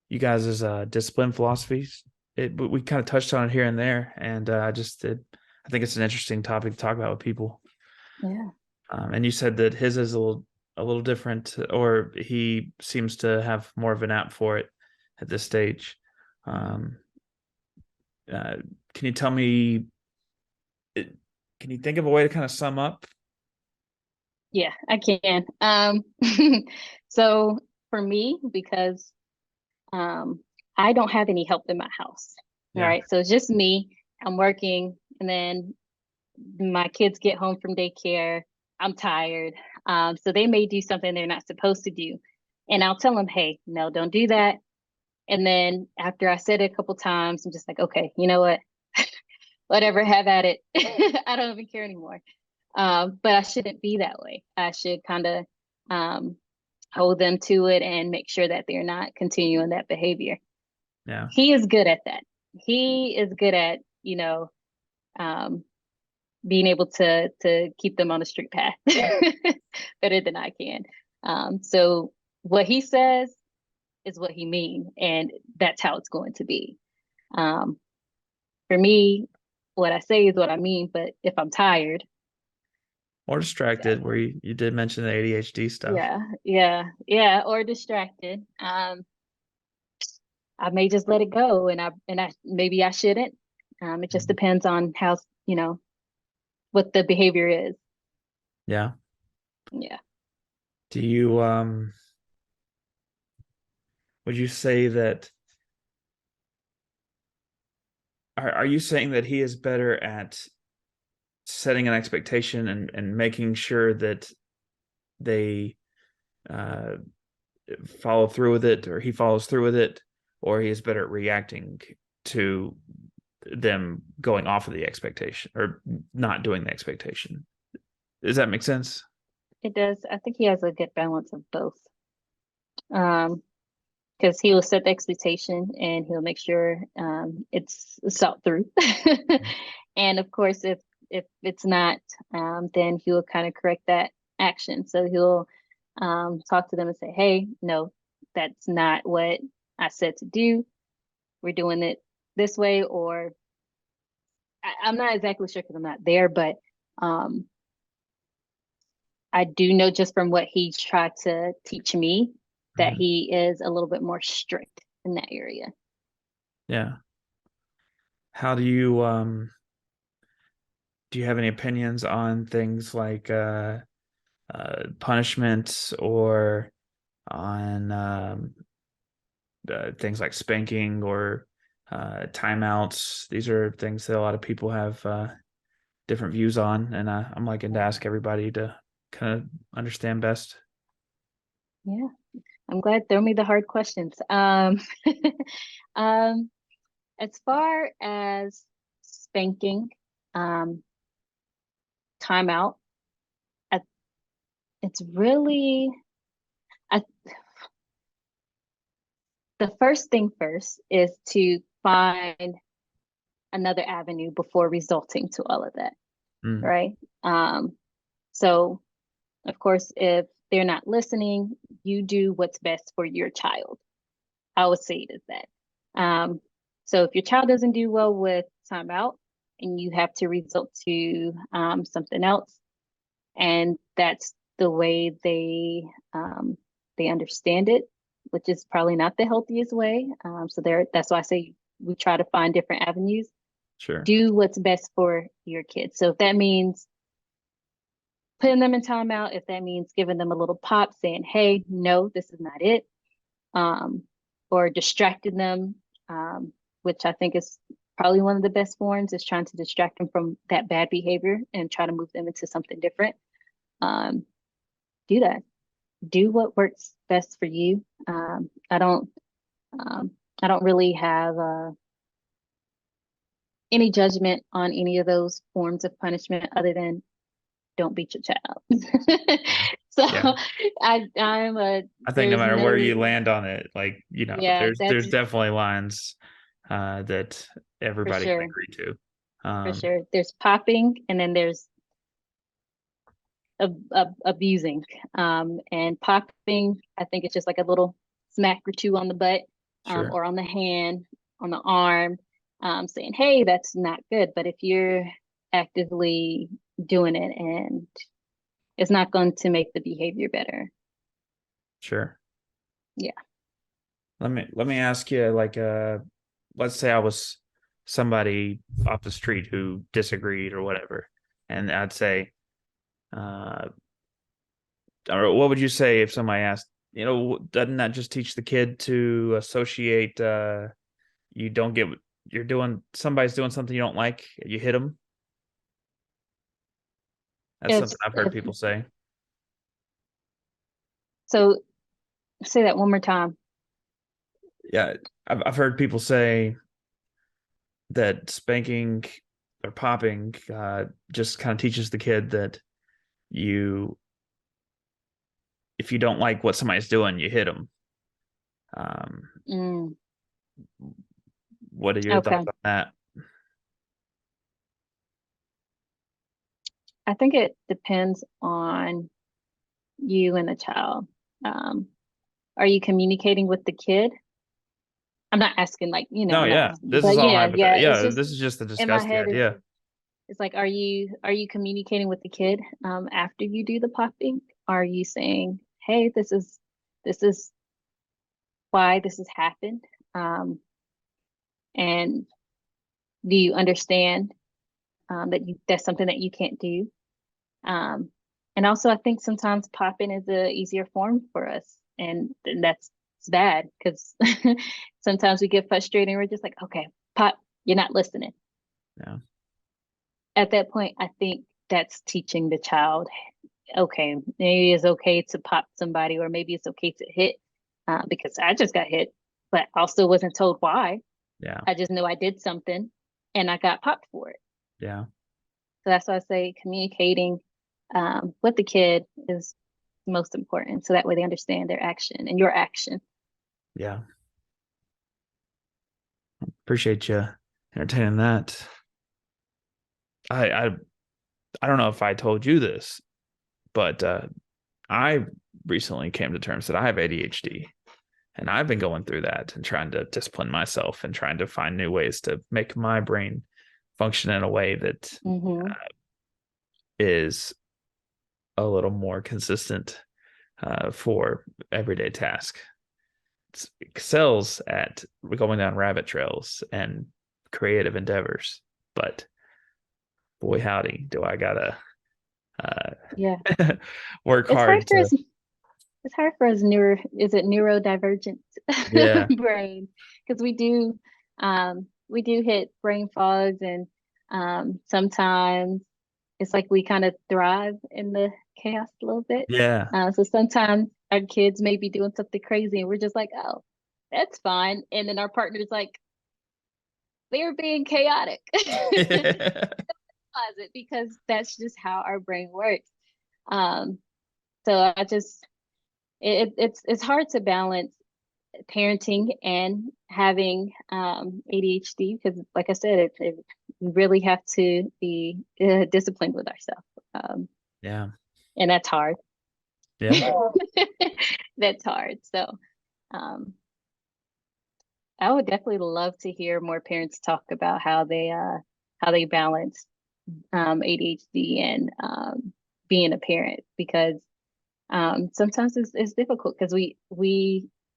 Speaker 1: you guys' discipline philosophies? But we kind of touched on it here and there, and I think it's an interesting topic to talk about with people.
Speaker 2: yeah.
Speaker 1: And you said that his is a little different, or he seems to have more of an app for it at this stage. Um, uh, can you tell me? Can you think of a way to kind of sum up?
Speaker 2: Yeah, I can. So for me, because um, I don't have any help in my house. All
Speaker 1: Yeah,
Speaker 2: right, so it's just me. I'm working, and then my kids get home from daycare. I'm tired, so they may do something they're not supposed to do, and I'll tell them, "Hey, no, don't do that." And then after I said it a couple times, I'm just like, "Okay, you know what? Whatever, have at it. I don't even care anymore." But I shouldn't be that way. I should kind of um, hold them to it and make sure that they're not continuing that behavior.
Speaker 1: yeah,
Speaker 2: He is good at that. He is good at, um, being able to keep them on the straight path better than I can. So what he says is what he means, and that's how it's going to be. Um, for me, what I say is what I mean, but if I'm tired,
Speaker 1: or distracted, where
Speaker 2: exactly.
Speaker 1: you did mention the ADHD stuff.
Speaker 2: Yeah, or distracted. I may just let it go, and I maybe I shouldn't. It just
Speaker 1: Mhm.
Speaker 2: depends on how, what the behavior is.
Speaker 1: Yeah.
Speaker 2: Yeah.
Speaker 1: Do you would you say that are you saying that he is better at setting an expectation and making sure that they uh follow through with it, or he follows through with it, or he is better at reacting to them going off of the expectation or not doing the expectation. Does that make sense?
Speaker 2: It does. I think he has a good balance of both. Um, because he'll set the expectation and he'll make sure it's thought through. And of course, if it's not, then he'll kind of correct that action. So he'll talk to them and say, "Hey, no, that's not what I said to do. We're doing it this way." Or I'm not exactly sure because I'm not there, but um, I do know just from what he tried to teach me that
Speaker 1: Mhm.
Speaker 2: he is a little bit more strict in that area.
Speaker 1: Yeah. How do you have any opinions on things like punishments or on things like spanking or timeouts? These are things that a lot of people have different views on, and I'm liking to ask everybody to kind of understand best.
Speaker 2: Yeah, I'm glad. Throw me the hard questions. Um, as far as spanking, um, timeout, I, it's really I, the first thing first is to find another avenue before resorting to all of that,
Speaker 1: Mm,
Speaker 2: right? Um, so of course, if they're not listening, you do what's best for your child. I would say it is that. So if your child doesn't do well with timeout and you have to resort to something else, and that's the way they understand it, which is probably not the healthiest way. So that's why I say we try to find different avenues.
Speaker 1: sure,
Speaker 2: Do what's best for your kids. So if that means putting them in timeout, if that means giving them a little pop, saying, "Hey, no, this is not it," um, or distracting them, which I think is probably one of the best forms, is trying to distract them from that bad behavior and try to move them into something different. Um, do that. Do what works best for you. Um, I don't really have any judgment on any of those forms of punishment other than don't beat your child.
Speaker 1: yeah,
Speaker 2: So
Speaker 1: yeah.
Speaker 2: I'm a
Speaker 1: I think no
Speaker 2: there's
Speaker 1: matter where
Speaker 2: no
Speaker 1: you land on it, like
Speaker 2: yeah,
Speaker 1: there's
Speaker 2: that's
Speaker 1: definitely lines that
Speaker 2: for
Speaker 1: everybody can
Speaker 2: sure.
Speaker 1: agree to.
Speaker 2: For sure. There's popping and then there's abusing. And popping, I think it's just like a little smack or two on the butt,
Speaker 1: Sure,
Speaker 2: or on the hand, on the arm, saying, "Hey, that's not good." But if you're actively doing it and it's not going to make the behavior better.
Speaker 1: sure.
Speaker 2: Yeah.
Speaker 1: Let me ask you, like, let's say I was somebody off the street who disagreed or whatever, and I'd say, uh, or what would you say if somebody asked, doesn't that just teach the kid to associate? You don't get you're doing somebody's doing something you don't like, you hit them. That's
Speaker 2: If,
Speaker 1: something I've heard
Speaker 2: if
Speaker 1: people say.
Speaker 2: so, say that one more time.
Speaker 1: Yeah, I've heard people say that spanking or popping just kind of teaches the kid that you if you don't like what somebody's doing, you hit them. Um,
Speaker 2: Mm,
Speaker 1: what are your thoughts
Speaker 2: okay.
Speaker 1: on that?
Speaker 2: I think it depends on you and the child. Um, are you communicating with the kid? I'm not asking like,
Speaker 1: No,
Speaker 2: I'm not
Speaker 1: yeah,
Speaker 2: asking you,
Speaker 1: this is
Speaker 2: but
Speaker 1: all
Speaker 2: yeah,
Speaker 1: hypothetical.
Speaker 2: yeah, it's
Speaker 1: Yeah,
Speaker 2: just
Speaker 1: this is just to
Speaker 2: in my
Speaker 1: discuss the
Speaker 2: head is
Speaker 1: idea.
Speaker 2: it's like, are you communicating with the kid after you do the popping? Are you saying, "Hey, this is why this has happened?" Um, and do you understand that's something that you can't do? Um, and also, I think sometimes popping is a easier form for us, and that's it's bad because sometimes we get frustrated and we're just like, "Okay, pop, you're not listening."
Speaker 1: Yeah,
Speaker 2: At that point, I think that's teaching the child, okay, maybe it's okay to pop somebody, or maybe it's okay to hit, because I just got hit. but also wasn't told why.
Speaker 1: Yeah.
Speaker 2: I just knew I did something and I got popped for it.
Speaker 1: Yeah.
Speaker 2: So that's why I say communicating with the kid is most important. So that way they understand their action and your action.
Speaker 1: Yeah. Appreciate you entertaining that. I I I don't know if I told you this, but I recently came to terms that I have ADHD, and I've been going through that and trying to discipline myself and trying to find new ways to make my brain function in a way that
Speaker 2: Mm-hmm.
Speaker 1: is a little more consistent for everyday task. It excels at going down rabbit trails and creative endeavors, but boy howdy, do I gotta
Speaker 2: Yeah.
Speaker 1: work
Speaker 2: It's hard
Speaker 1: hard
Speaker 2: for
Speaker 1: to.
Speaker 2: us. It's hard for us is it neurodivergent
Speaker 1: Yeah,
Speaker 2: brain? Because we do hit brain fogs and sometimes it's like we kind of thrive in the chaos a little bit.
Speaker 1: yeah.
Speaker 2: So sometimes our kids may be doing something crazy and we're just like, oh, that's fine. And then our partner's like, they're being chaotic. Closet because that's just how our brain works. Um, so I just it's hard to balance parenting and having ADHD because, like I said, we really have to be disciplined with ourselves,
Speaker 1: Yeah,
Speaker 2: and that's hard.
Speaker 1: yeah,
Speaker 2: That's hard. So um, I would definitely love to hear more parents talk about how they balance ADHD and being a parent because sometimes it's difficult because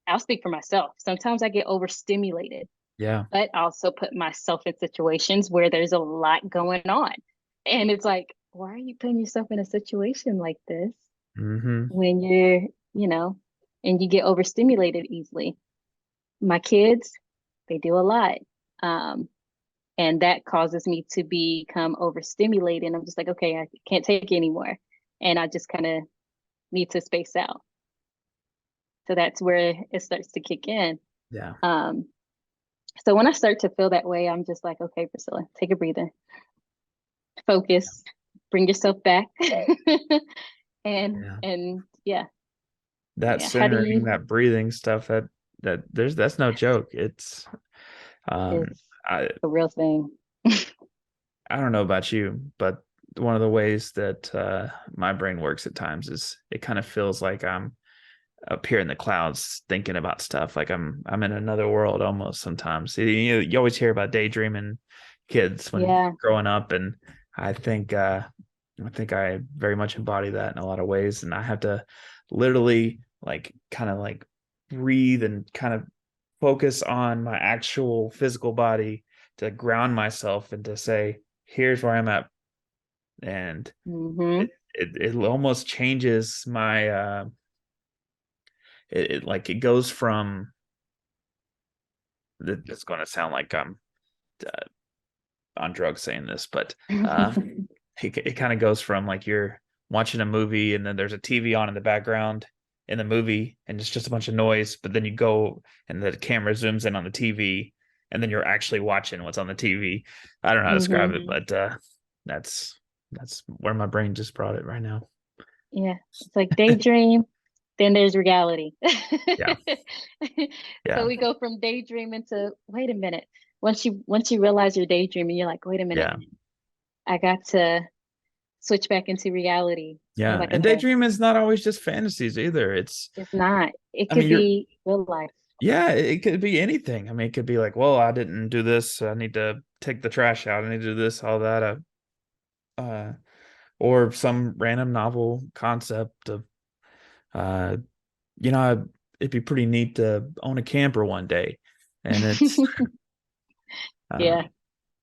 Speaker 2: I'll speak for myself. Sometimes I get overstimulated,
Speaker 1: yeah.
Speaker 2: but I also put myself in situations where there's a lot going on. And it's like, why are you putting yourself in a situation like this
Speaker 1: Mm-hmm.
Speaker 2: when you're, you know, and you get overstimulated easily? My kids, they do a lot. Um, and that causes me to become overstimulated. And I'm just like, okay, I can't take it anymore. And I just kind of need to space out. So that's where it starts to kick in.
Speaker 1: Yeah,
Speaker 2: Um, so when I start to feel that way, I'm just like, okay, Priscilla, take a breather, focus, bring yourself back.
Speaker 1: yeah.
Speaker 2: And yeah,
Speaker 1: That
Speaker 2: yeah. How do
Speaker 1: centering,
Speaker 2: you
Speaker 1: that breathing stuff, that's no joke. It's um
Speaker 2: it's
Speaker 1: I
Speaker 2: a real thing.
Speaker 1: I don't know about you, but one of the ways that my brain works at times is it kind of feels like I'm up here in the clouds thinking about stuff. Like I'm in another world almost sometimes. You always hear about daydreaming kids when
Speaker 2: Yeah.
Speaker 1: growing up, and I think uh, I think I very much embody that in a lot of ways. And I have to literally like kind of like breathe and kind of focus on my actual physical body to ground myself and to say, here's where I'm at. And
Speaker 2: Mm-hmm.
Speaker 1: it almost changes my like it goes from it's going to sound like I'm uh, on drugs saying this, but it kind of goes from like you're watching a movie and then there's a TV on in the background in the movie and it's just a bunch of noise, but then you go and the camera zooms in on the TV and then you're actually watching what's on the TV. I don't know how to describe
Speaker 2: Mm-hmm.
Speaker 1: it, but that's that's where my brain just brought it right now.
Speaker 2: Yeah. It's like daydream, then there's reality.
Speaker 1: Yeah,
Speaker 2: So
Speaker 1: yeah,
Speaker 2: we go from daydreaming to wait a minute. Once you realize you're daydreaming, you're like, wait a minute,
Speaker 1: yeah.
Speaker 2: I got to switch back into reality. You're
Speaker 1: Yeah,
Speaker 2: like,
Speaker 1: and
Speaker 2: okay,
Speaker 1: daydream is not always just fantasies either. It's,
Speaker 2: it's not. It
Speaker 1: I
Speaker 2: could
Speaker 1: mean, you're,
Speaker 2: be real life.
Speaker 1: yeah, it could be anything. I mean, it could be like, well, I didn't do this. So I need to take the trash out. I need to do this, all that. Uh, or some random novel concept of, uh, you know, it'd be pretty neat to own a camper one day, and it's, uh,
Speaker 2: Yeah.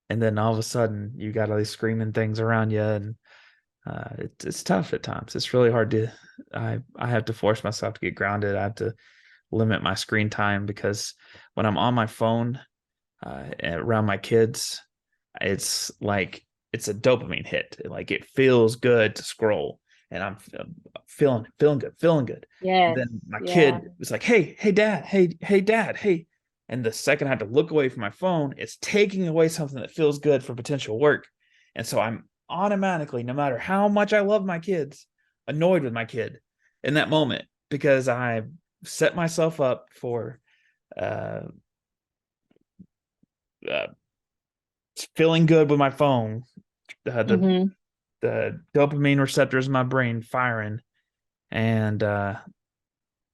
Speaker 1: and then all of a sudden you got all these screaming things around you, and it's tough at times. It's really hard to. I have to force myself to get grounded. I have to limit my screen time because when I'm on my phone around my kids, it's like it's a dopamine hit. Like it feels good to scroll, and I'm feeling good, feeling good. And
Speaker 2: Yes.
Speaker 1: then my
Speaker 2: Yeah.
Speaker 1: kid was like, "Hey, hey, dad, hey, hey, dad, hey." And the second I have to look away from my phone, it's taking away something that feels good for potential work. And so I'm automatically, no matter how much I love my kids, annoyed with my kid in that moment because I set myself up for uh, uh, feeling good with my phone,
Speaker 2: Hmm.
Speaker 1: the dopamine receptors in my brain firing, and
Speaker 2: Now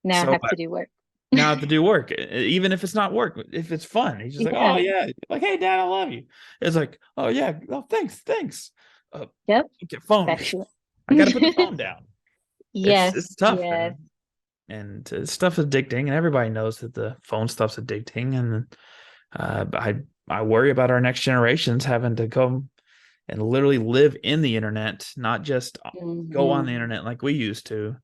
Speaker 2: I
Speaker 1: so
Speaker 2: have to do work.
Speaker 1: now I have to do work, even if it's not work. If it's fun, he's just like, "Oh
Speaker 2: Yeah.
Speaker 1: yeah," like, "Hey, Dad, I love you." It's like, "Oh yeah, oh thanks, thanks." Uh,
Speaker 2: Yep.
Speaker 1: okay, phone.
Speaker 2: Back to
Speaker 1: I got to put the
Speaker 2: it.
Speaker 1: phone down. It's
Speaker 2: Yes.
Speaker 1: tough,
Speaker 2: Yes.
Speaker 1: and stuff's addicting, and everybody knows that the phone stuff's addicting, and I worry about our next generations having to come and literally live in the internet, not just go on
Speaker 2: Hmm.
Speaker 1: the internet like we used to.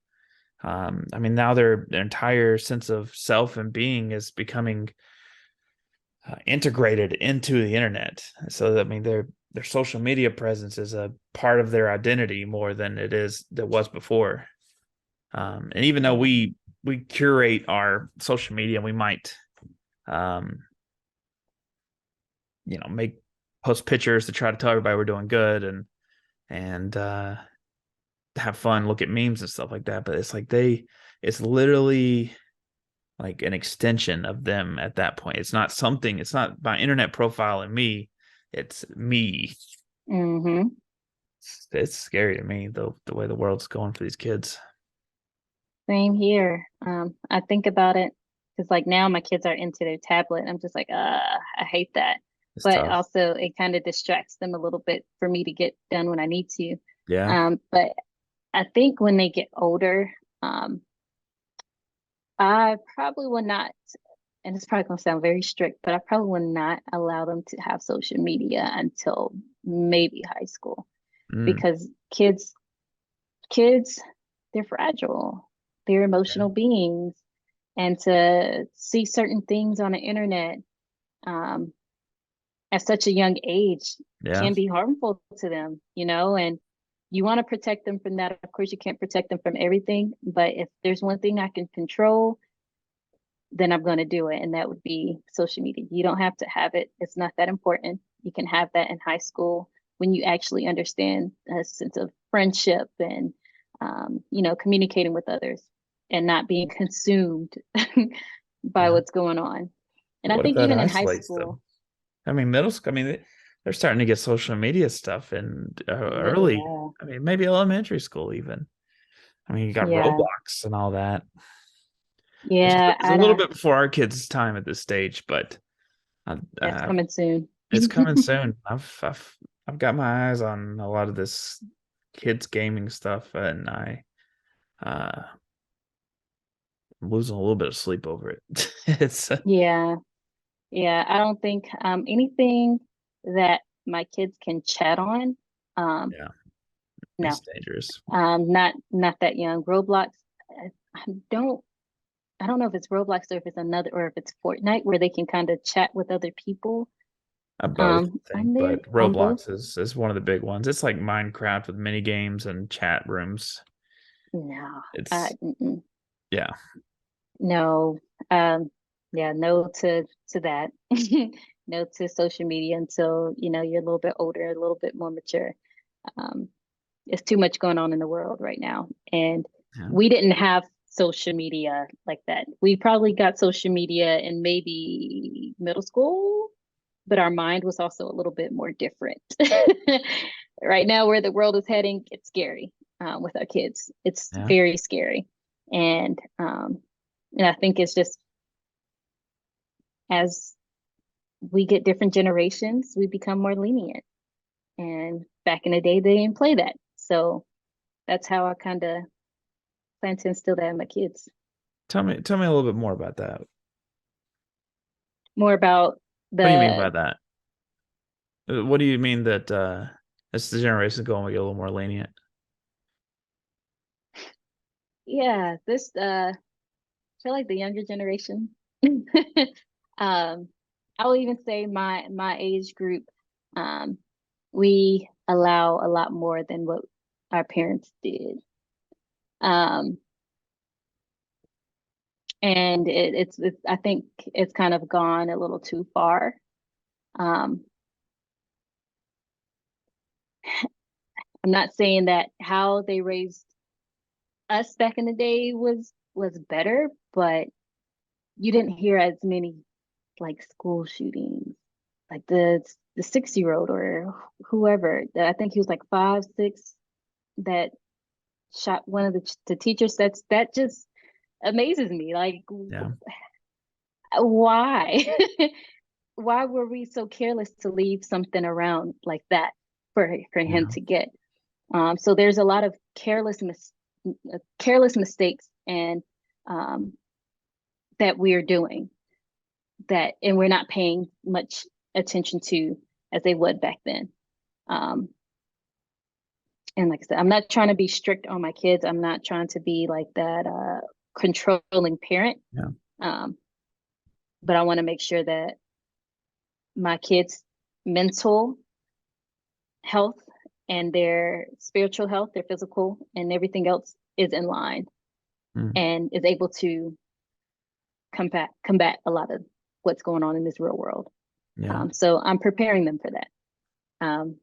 Speaker 1: I mean, now their entire sense of self and being is becoming integrated into the internet. So I mean, their social media presence is a part of their identity more than that was before. And even though we curate our social media, we might um, make post pictures to try to tell everybody we're doing good and have fun, look at memes and stuff like that. But it's like it's literally like an extension of them at that point. It's not my internet profile and me. It's me.
Speaker 2: Hmm.
Speaker 1: It's scary to me, the way the world's going for these kids.
Speaker 2: Same here. I think about it because like now my kids are into their tablet. I'm just like, I hate that.
Speaker 1: It's
Speaker 2: But
Speaker 1: tough.
Speaker 2: also it kind of distracts them a little bit for me to get done when I need to.
Speaker 1: Yeah.
Speaker 2: But I think when they get older, I probably will not, and it's probably going to sound very strict, but I probably will not allow them to have social media until maybe high school
Speaker 1: Mm,
Speaker 2: because kids, they're fragile. They're
Speaker 1: yeah.
Speaker 2: emotional beings. And to see certain things on the internet um, at such a young age
Speaker 1: Yeah.
Speaker 2: can be harmful to them, and you want to protect them from that. Of course, you can't protect them from everything, but if there's one thing I can control, then I'm going to do it. And that would be social media. You don't have to have it, it's not that important. You can have that in high school when you actually understand a sense of friendship and, communicating with others and not being consumed by
Speaker 1: Yeah.
Speaker 2: what's going on. And I
Speaker 1: What if
Speaker 2: think
Speaker 1: that
Speaker 2: even in high
Speaker 1: isolates
Speaker 2: school,
Speaker 1: them? I mean, middle school. I mean, they're starting to get social media stuff in early.
Speaker 2: yeah,
Speaker 1: I mean, maybe elementary school even. I mean, you got
Speaker 2: yeah,
Speaker 1: Roblox and all that.
Speaker 2: yeah,
Speaker 1: It's a little bit before our kids' time at this stage, but uh,
Speaker 2: that's
Speaker 1: uh,
Speaker 2: coming soon.
Speaker 1: it's coming soon. I've got my eyes on a lot of this kids gaming stuff, and uh, I'm losing a little bit of sleep over it. It's
Speaker 2: Yeah, yeah. I don't think anything that my kids can chat on. Um,
Speaker 1: yeah,
Speaker 2: no,
Speaker 1: it's dangerous.
Speaker 2: not that young. Roblox. I don't I don't know if it's Roblox or if it's another or if it's Fortnite where they can kind of chat with other people.
Speaker 1: Both, I think,
Speaker 2: On there
Speaker 1: but
Speaker 2: on both.
Speaker 1: Roblox is one of the big ones. It's like Minecraft with mini games and chat rooms.
Speaker 2: No,
Speaker 1: It's
Speaker 2: mm-mm.
Speaker 1: yeah,
Speaker 2: No. Yeah, no to that. No to social media until you're a little bit older, a little bit more mature. Um, it's too much going on in the world right now, and
Speaker 1: yeah.
Speaker 2: we didn't have social media like that. We probably got social media in maybe middle school, but our mind was also a little bit more different. Right now, where the world is heading, it's scary with our kids. It's
Speaker 1: Yeah.
Speaker 2: very scary, and I think it's just as we get different generations, we become more lenient. And back in the day, they didn't play that, so that's how I kind of plan to instill that in my kids.
Speaker 1: Tell me a little bit more about that.
Speaker 2: More about
Speaker 1: What do you mean by
Speaker 2: the
Speaker 1: that? What do you mean that as the generations go on, we get a little more lenient?
Speaker 2: yeah, this I feel like the younger generation. um, I'll even say my age group, um, we allow a lot more than what our parents did. Um, And it's I think it's kind of gone a little too far. Um, I'm not saying that how they raised us back in the day was better, but you didn't hear as many like school shootings, like the 6-year-old or whoever. I think he was like 5, 6 that shot one of the teachers. That just amazes me. Like,
Speaker 1: Yeah.
Speaker 2: why? Why were we so careless to leave something around like that for him
Speaker 1: Yeah.
Speaker 2: to get? So there's a lot of careless mistakes and um, that we're doing that, and we're not paying much attention to as they would back then. Um, and like I said, I'm not trying to be strict on my kids. I'm not trying to be like that controlling parent.
Speaker 1: Yeah.
Speaker 2: Um, but I want to make sure that my kids' mental health and their spiritual health, their physical, and everything else is in line
Speaker 1: Mm.
Speaker 2: and is able to combat a lot of what's going on in this real world.
Speaker 1: Yeah.
Speaker 2: So I'm preparing them for that. Um,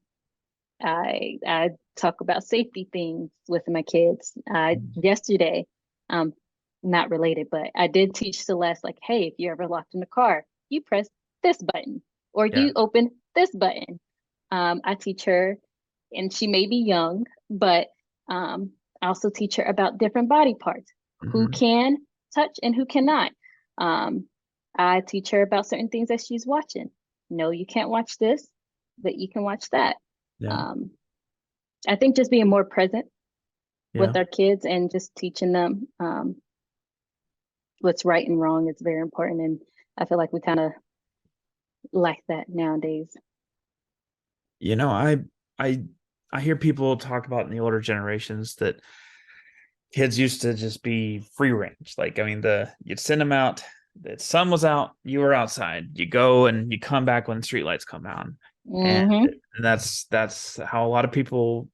Speaker 2: I talk about safety things with my kids.
Speaker 1: Mm.
Speaker 2: Yesterday, um, not related, but I did teach Celeste like, hey, if you're ever locked in the car, you press this button or
Speaker 1: Yeah.
Speaker 2: you open this button. I teach her, and she may be young, but I also teach her about different body parts, who
Speaker 1: Hmm.
Speaker 2: can touch and who cannot. Um, I teach her about certain things that she's watching. No, you can't watch this, but you can watch that.
Speaker 1: Yeah.
Speaker 2: Um, I think just being more present
Speaker 1: Yeah.
Speaker 2: with our kids and just teaching them what's right and wrong is very important. And I feel like we kind of lack that nowadays.
Speaker 1: You know, I I hear people talk about in the older generations that kids used to just be free range. Like, I mean, you'd send them out, the sun was out, you were outside. You go and you come back when the streetlights come on. And,
Speaker 2: Mm-hmm.
Speaker 1: and that's how a lot of people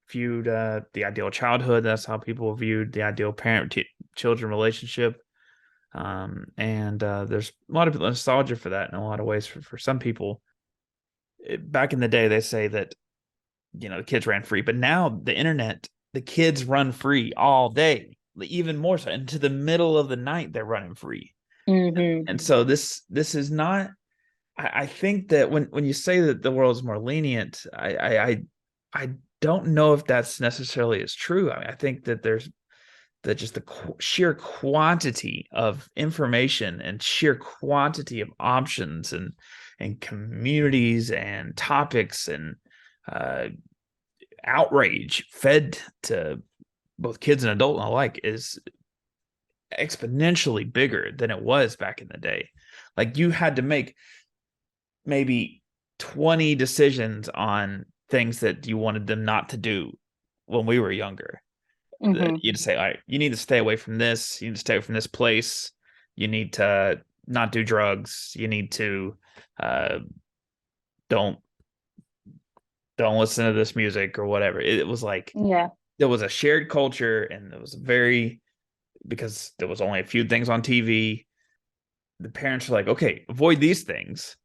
Speaker 1: viewed the ideal childhood. That's how people viewed the ideal parent-children relationship. And there's a lot of nostalgia for that in a lot of ways for some people. Back in the day, they say that the kids ran free, but now the internet, the kids run free all day, even more so into the middle of the night. They're running free.
Speaker 2: Mm-hmm.
Speaker 1: And so this is not, I think that when you say that the world is more lenient, I don't know if that's necessarily is true. I mean, I think that there's that just the sheer quantity of information and sheer quantity of options and communities and topics and uh, outrage fed to both kids and adult alike is exponentially bigger than it was back in the day. Like, you had to make maybe 20 decisions on things that you wanted them not to do when we were younger.
Speaker 2: Mm-hmm.
Speaker 1: You'd say, all right, you need to stay away from this, you need to stay away from this place, you need to not do drugs, you need to uh don't don't listen to this music or whatever. It was like
Speaker 2: Yeah.
Speaker 1: there was a shared culture, and it was very, because there was only a few things on TV. The parents were like, okay, avoid these things.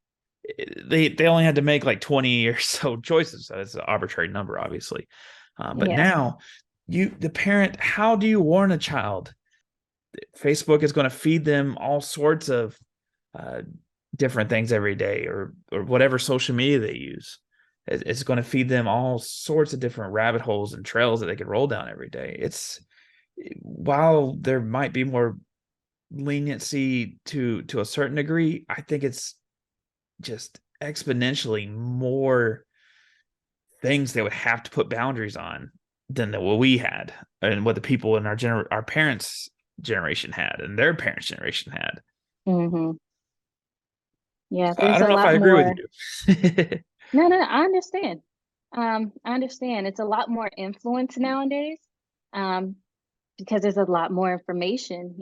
Speaker 1: They only had to make like 20 or so choices. So it's an arbitrary number, obviously. But
Speaker 2: Yeah.
Speaker 1: now, the parent, how do you warn a child? Facebook is going to feed them all sorts of uh, different things every day, or whatever social media they use. It's going to feed them all sorts of different rabbit holes and trails that they could roll down every day. It's While there might be more leniency to a certain degree, I think it's just exponentially more things they would have to put boundaries on than what we had, and what the people in our parents' generation had, and their parents' generation had.
Speaker 2: Mm-hmm. Yeah.
Speaker 1: I
Speaker 2: There's
Speaker 1: don't
Speaker 2: a
Speaker 1: know if I
Speaker 2: lot
Speaker 1: agree with
Speaker 2: more.
Speaker 1: you.
Speaker 2: No, no, I understand. I understand. It's a lot more influence nowadays. Um, because there's a lot more information,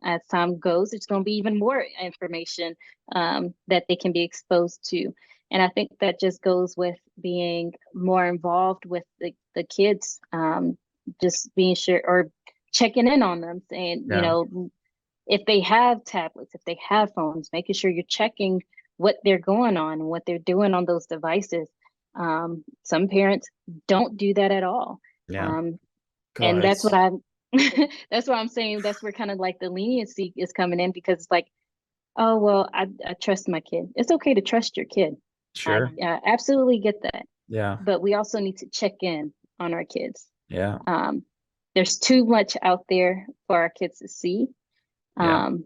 Speaker 2: as time goes, there's going to be even more information that they can be exposed to. And I think that just goes with being more involved with the kids, just being sure or checking in on them, saying,
Speaker 1: Yeah.
Speaker 2: if they have tablets, if they have phones, making sure you're checking what they're going on and what they're doing on those devices. Some parents don't do that at all.
Speaker 1: Yeah.
Speaker 2: Um,
Speaker 1: God,
Speaker 2: and that's what
Speaker 1: it's
Speaker 2: I'm that's what I'm saying. That's where kind of like the leniency is coming in, because it's like, oh well, I trust my kid. It's okay to trust your kid. I
Speaker 1: sure.
Speaker 2: absolutely get that.
Speaker 1: Yeah.
Speaker 2: But we also need to check in on our kids.
Speaker 1: Yeah.
Speaker 2: Um, there's too much out there for our kids to see.
Speaker 1: Yeah.
Speaker 2: Um,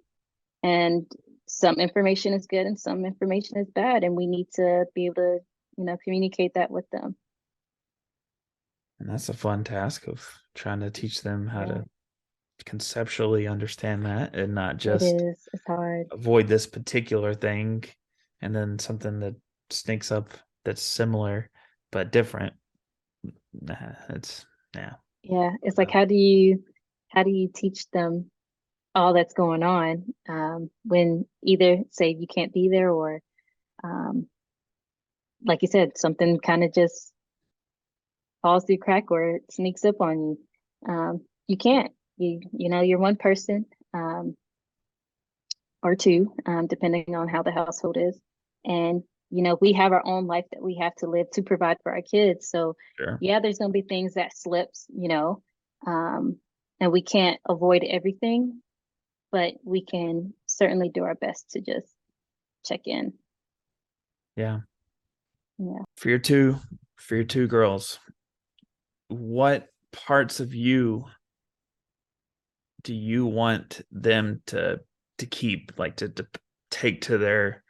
Speaker 2: and some information is good and some information is bad, and we need to be able to, communicate that with them.
Speaker 1: And that's a fun task of trying to teach them how
Speaker 2: Yeah,
Speaker 1: to conceptually understand that and not
Speaker 2: it
Speaker 1: just
Speaker 2: is. It's hard.
Speaker 1: avoid this particular thing and then something that sneaks up that's similar but different. Nah, it's yeah.
Speaker 2: Yeah, it's like how do you teach them all that's going on, when either say you can't be there, or um, like you said, something kind of just falls through crack or it sneaks up on you. You can't. You're one person, or two, depending on how the household is. And, we have our own life that we have to live to provide for our kids. So,
Speaker 1: Sure.
Speaker 2: yeah, there's going to be things that slips, um, and we can't avoid everything, but we can certainly do our best to just check in.
Speaker 1: Yeah.
Speaker 2: Yeah.
Speaker 1: For your two girls, what parts of you do you want them to keep, like to take to their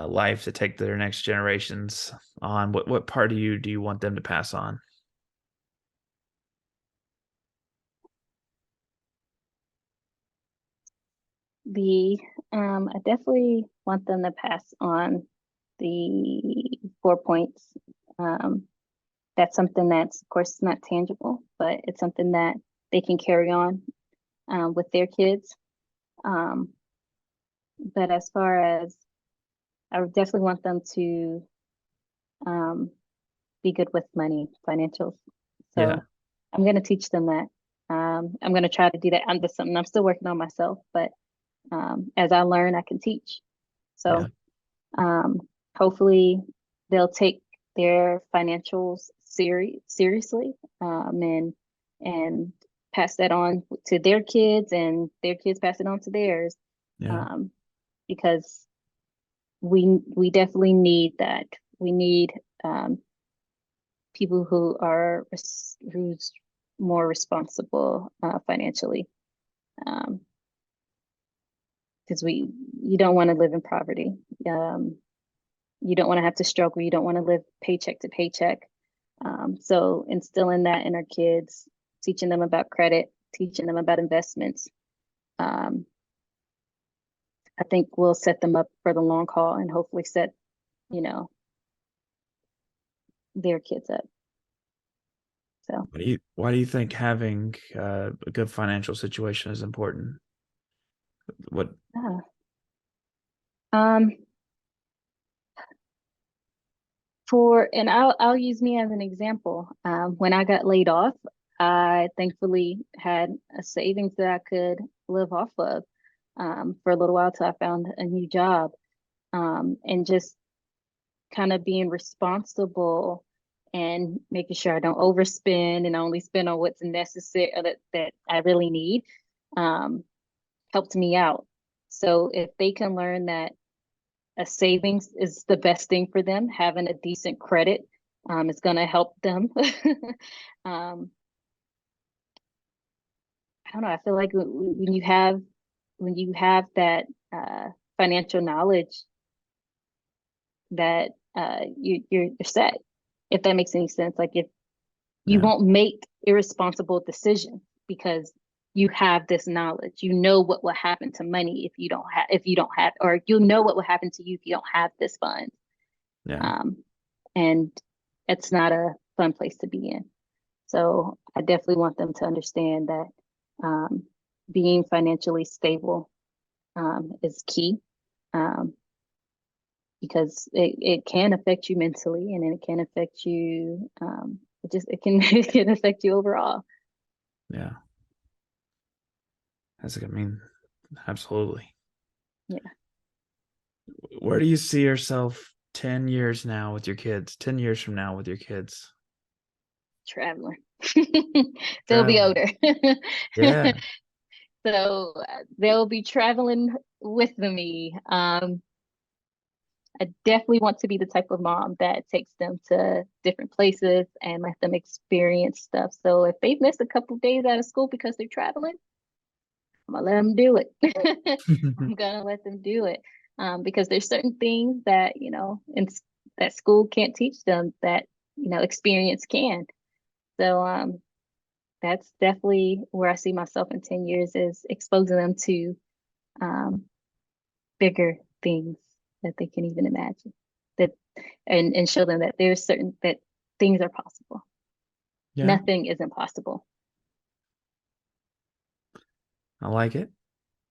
Speaker 1: life, to take to their next generations on? What part of you do you want them to pass on?
Speaker 2: The I definitely want them to pass on the 4 points. Um, that's something that's, of course, not tangible, but it's something that they can carry on, with their kids. Um, but as far as, I would definitely want them to, um, be good with money, financials.
Speaker 1: Yeah.
Speaker 2: So I'm going to teach them that. I'm going to try to do that. That's something I'm still working on myself, but as I learn, I can teach.
Speaker 1: Yeah.
Speaker 2: So um, hopefully they'll take their financials seriously, and pass that on to their kids, and their kids pass it on to theirs,
Speaker 1: Yeah.
Speaker 2: um, because we definitely need that. We need, um, people who's more responsible, financially, um, because we you don't want to live in poverty. Um, you don't want to have to struggle. You don't want to live paycheck to paycheck. So instilling that in our kids, teaching them about credit, teaching them about investments, um, I think will set them up for the long haul and hopefully set, you know, their kids up. So,
Speaker 1: Why do you think having a good financial situation is important? What?
Speaker 2: yeah. Um, and I'll use me as an example. When I got laid off, I thankfully had a savings that I could live off of, for a little while till I found a new job. And just kind of being responsible and making sure I don't overspend and only spend on what's necessary, that I really need, um, helped me out. So if they can learn that a savings is the best thing for them, having a decent credit, is going to help them. um, I don't know. I feel like when you have that, financial knowledge, that, you're set. If that makes any sense, like if you
Speaker 1: Yeah.
Speaker 2: won't make irresponsible decisions because you have this knowledge. You know what will happen to money if you don't have, or you'll know what will happen to you if you don't have this fund.
Speaker 1: Yeah.
Speaker 2: Um, and it's not a fun place to be in. So I definitely want them to understand that, um, being financially stable, is key, um, because it can affect you mentally, and it can affect you. It can it can affect you overall.
Speaker 1: Yeah. That's, I mean, Absolutely.
Speaker 2: Yeah,
Speaker 1: Where do you see yourself 10 years now with your kids? 10 years from now with your kids?
Speaker 2: traveling. They'll be
Speaker 1: Traveling.
Speaker 2: older.
Speaker 1: Yeah.
Speaker 2: So they'll be traveling with me. I definitely want to be the type of mom that takes them to different places and let them experience stuff. So if they've missed a couple of days out of school because they're traveling, I'm gonna let them do it. I'm gonna let them do it because there's certain things that that school can't teach them that experience can. So that's definitely where I see myself in 10 years is exposing them to um, bigger things that they can even imagine that and show them that there's certain that things are possible.
Speaker 1: Yeah,
Speaker 2: Nothing is impossible.
Speaker 1: I like it.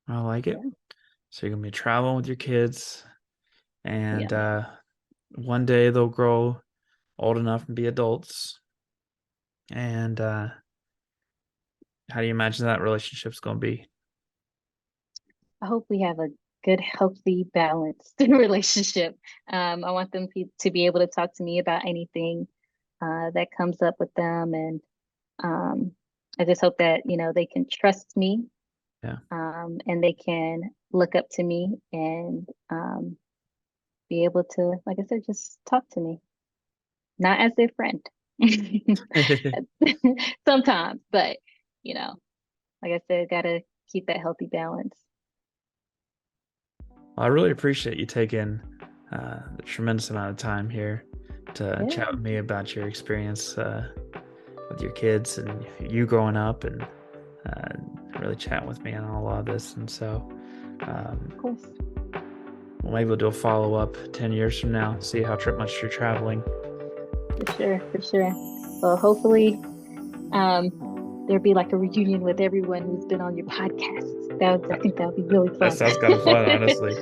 Speaker 1: I like it.
Speaker 2: Yeah.
Speaker 1: So you're gonna be traveling with your kids, and
Speaker 2: Yeah.
Speaker 1: one day they'll grow old enough and be adults. And how do you imagine that relationship's gonna be?
Speaker 2: I hope we have a good, healthy, balanced relationship. I want them to be able to talk to me about anything that comes up with them. And I just hope that, they can trust me
Speaker 1: Yeah.
Speaker 2: and they can look up to me and be able to, like I said, just talk to me, not as their friend. Sometimes, but, you know, like I said, gotta keep that healthy balance.
Speaker 1: Well, I really appreciate you taking a tremendous amount of time here to
Speaker 2: Yeah,
Speaker 1: chat with me about your experience with your kids and you growing up, and really chat with me on all of this. And so,
Speaker 2: of
Speaker 1: um,
Speaker 2: course.
Speaker 1: well, maybe we'll do a follow up 10 years from now, see how much you're traveling.
Speaker 2: For sure, for sure. Well, hopefully, um, there'll be like a reunion with everyone who's been on your podcast. I think that would be really
Speaker 1: That
Speaker 2: fun.
Speaker 1: sounds kind of fun, honestly.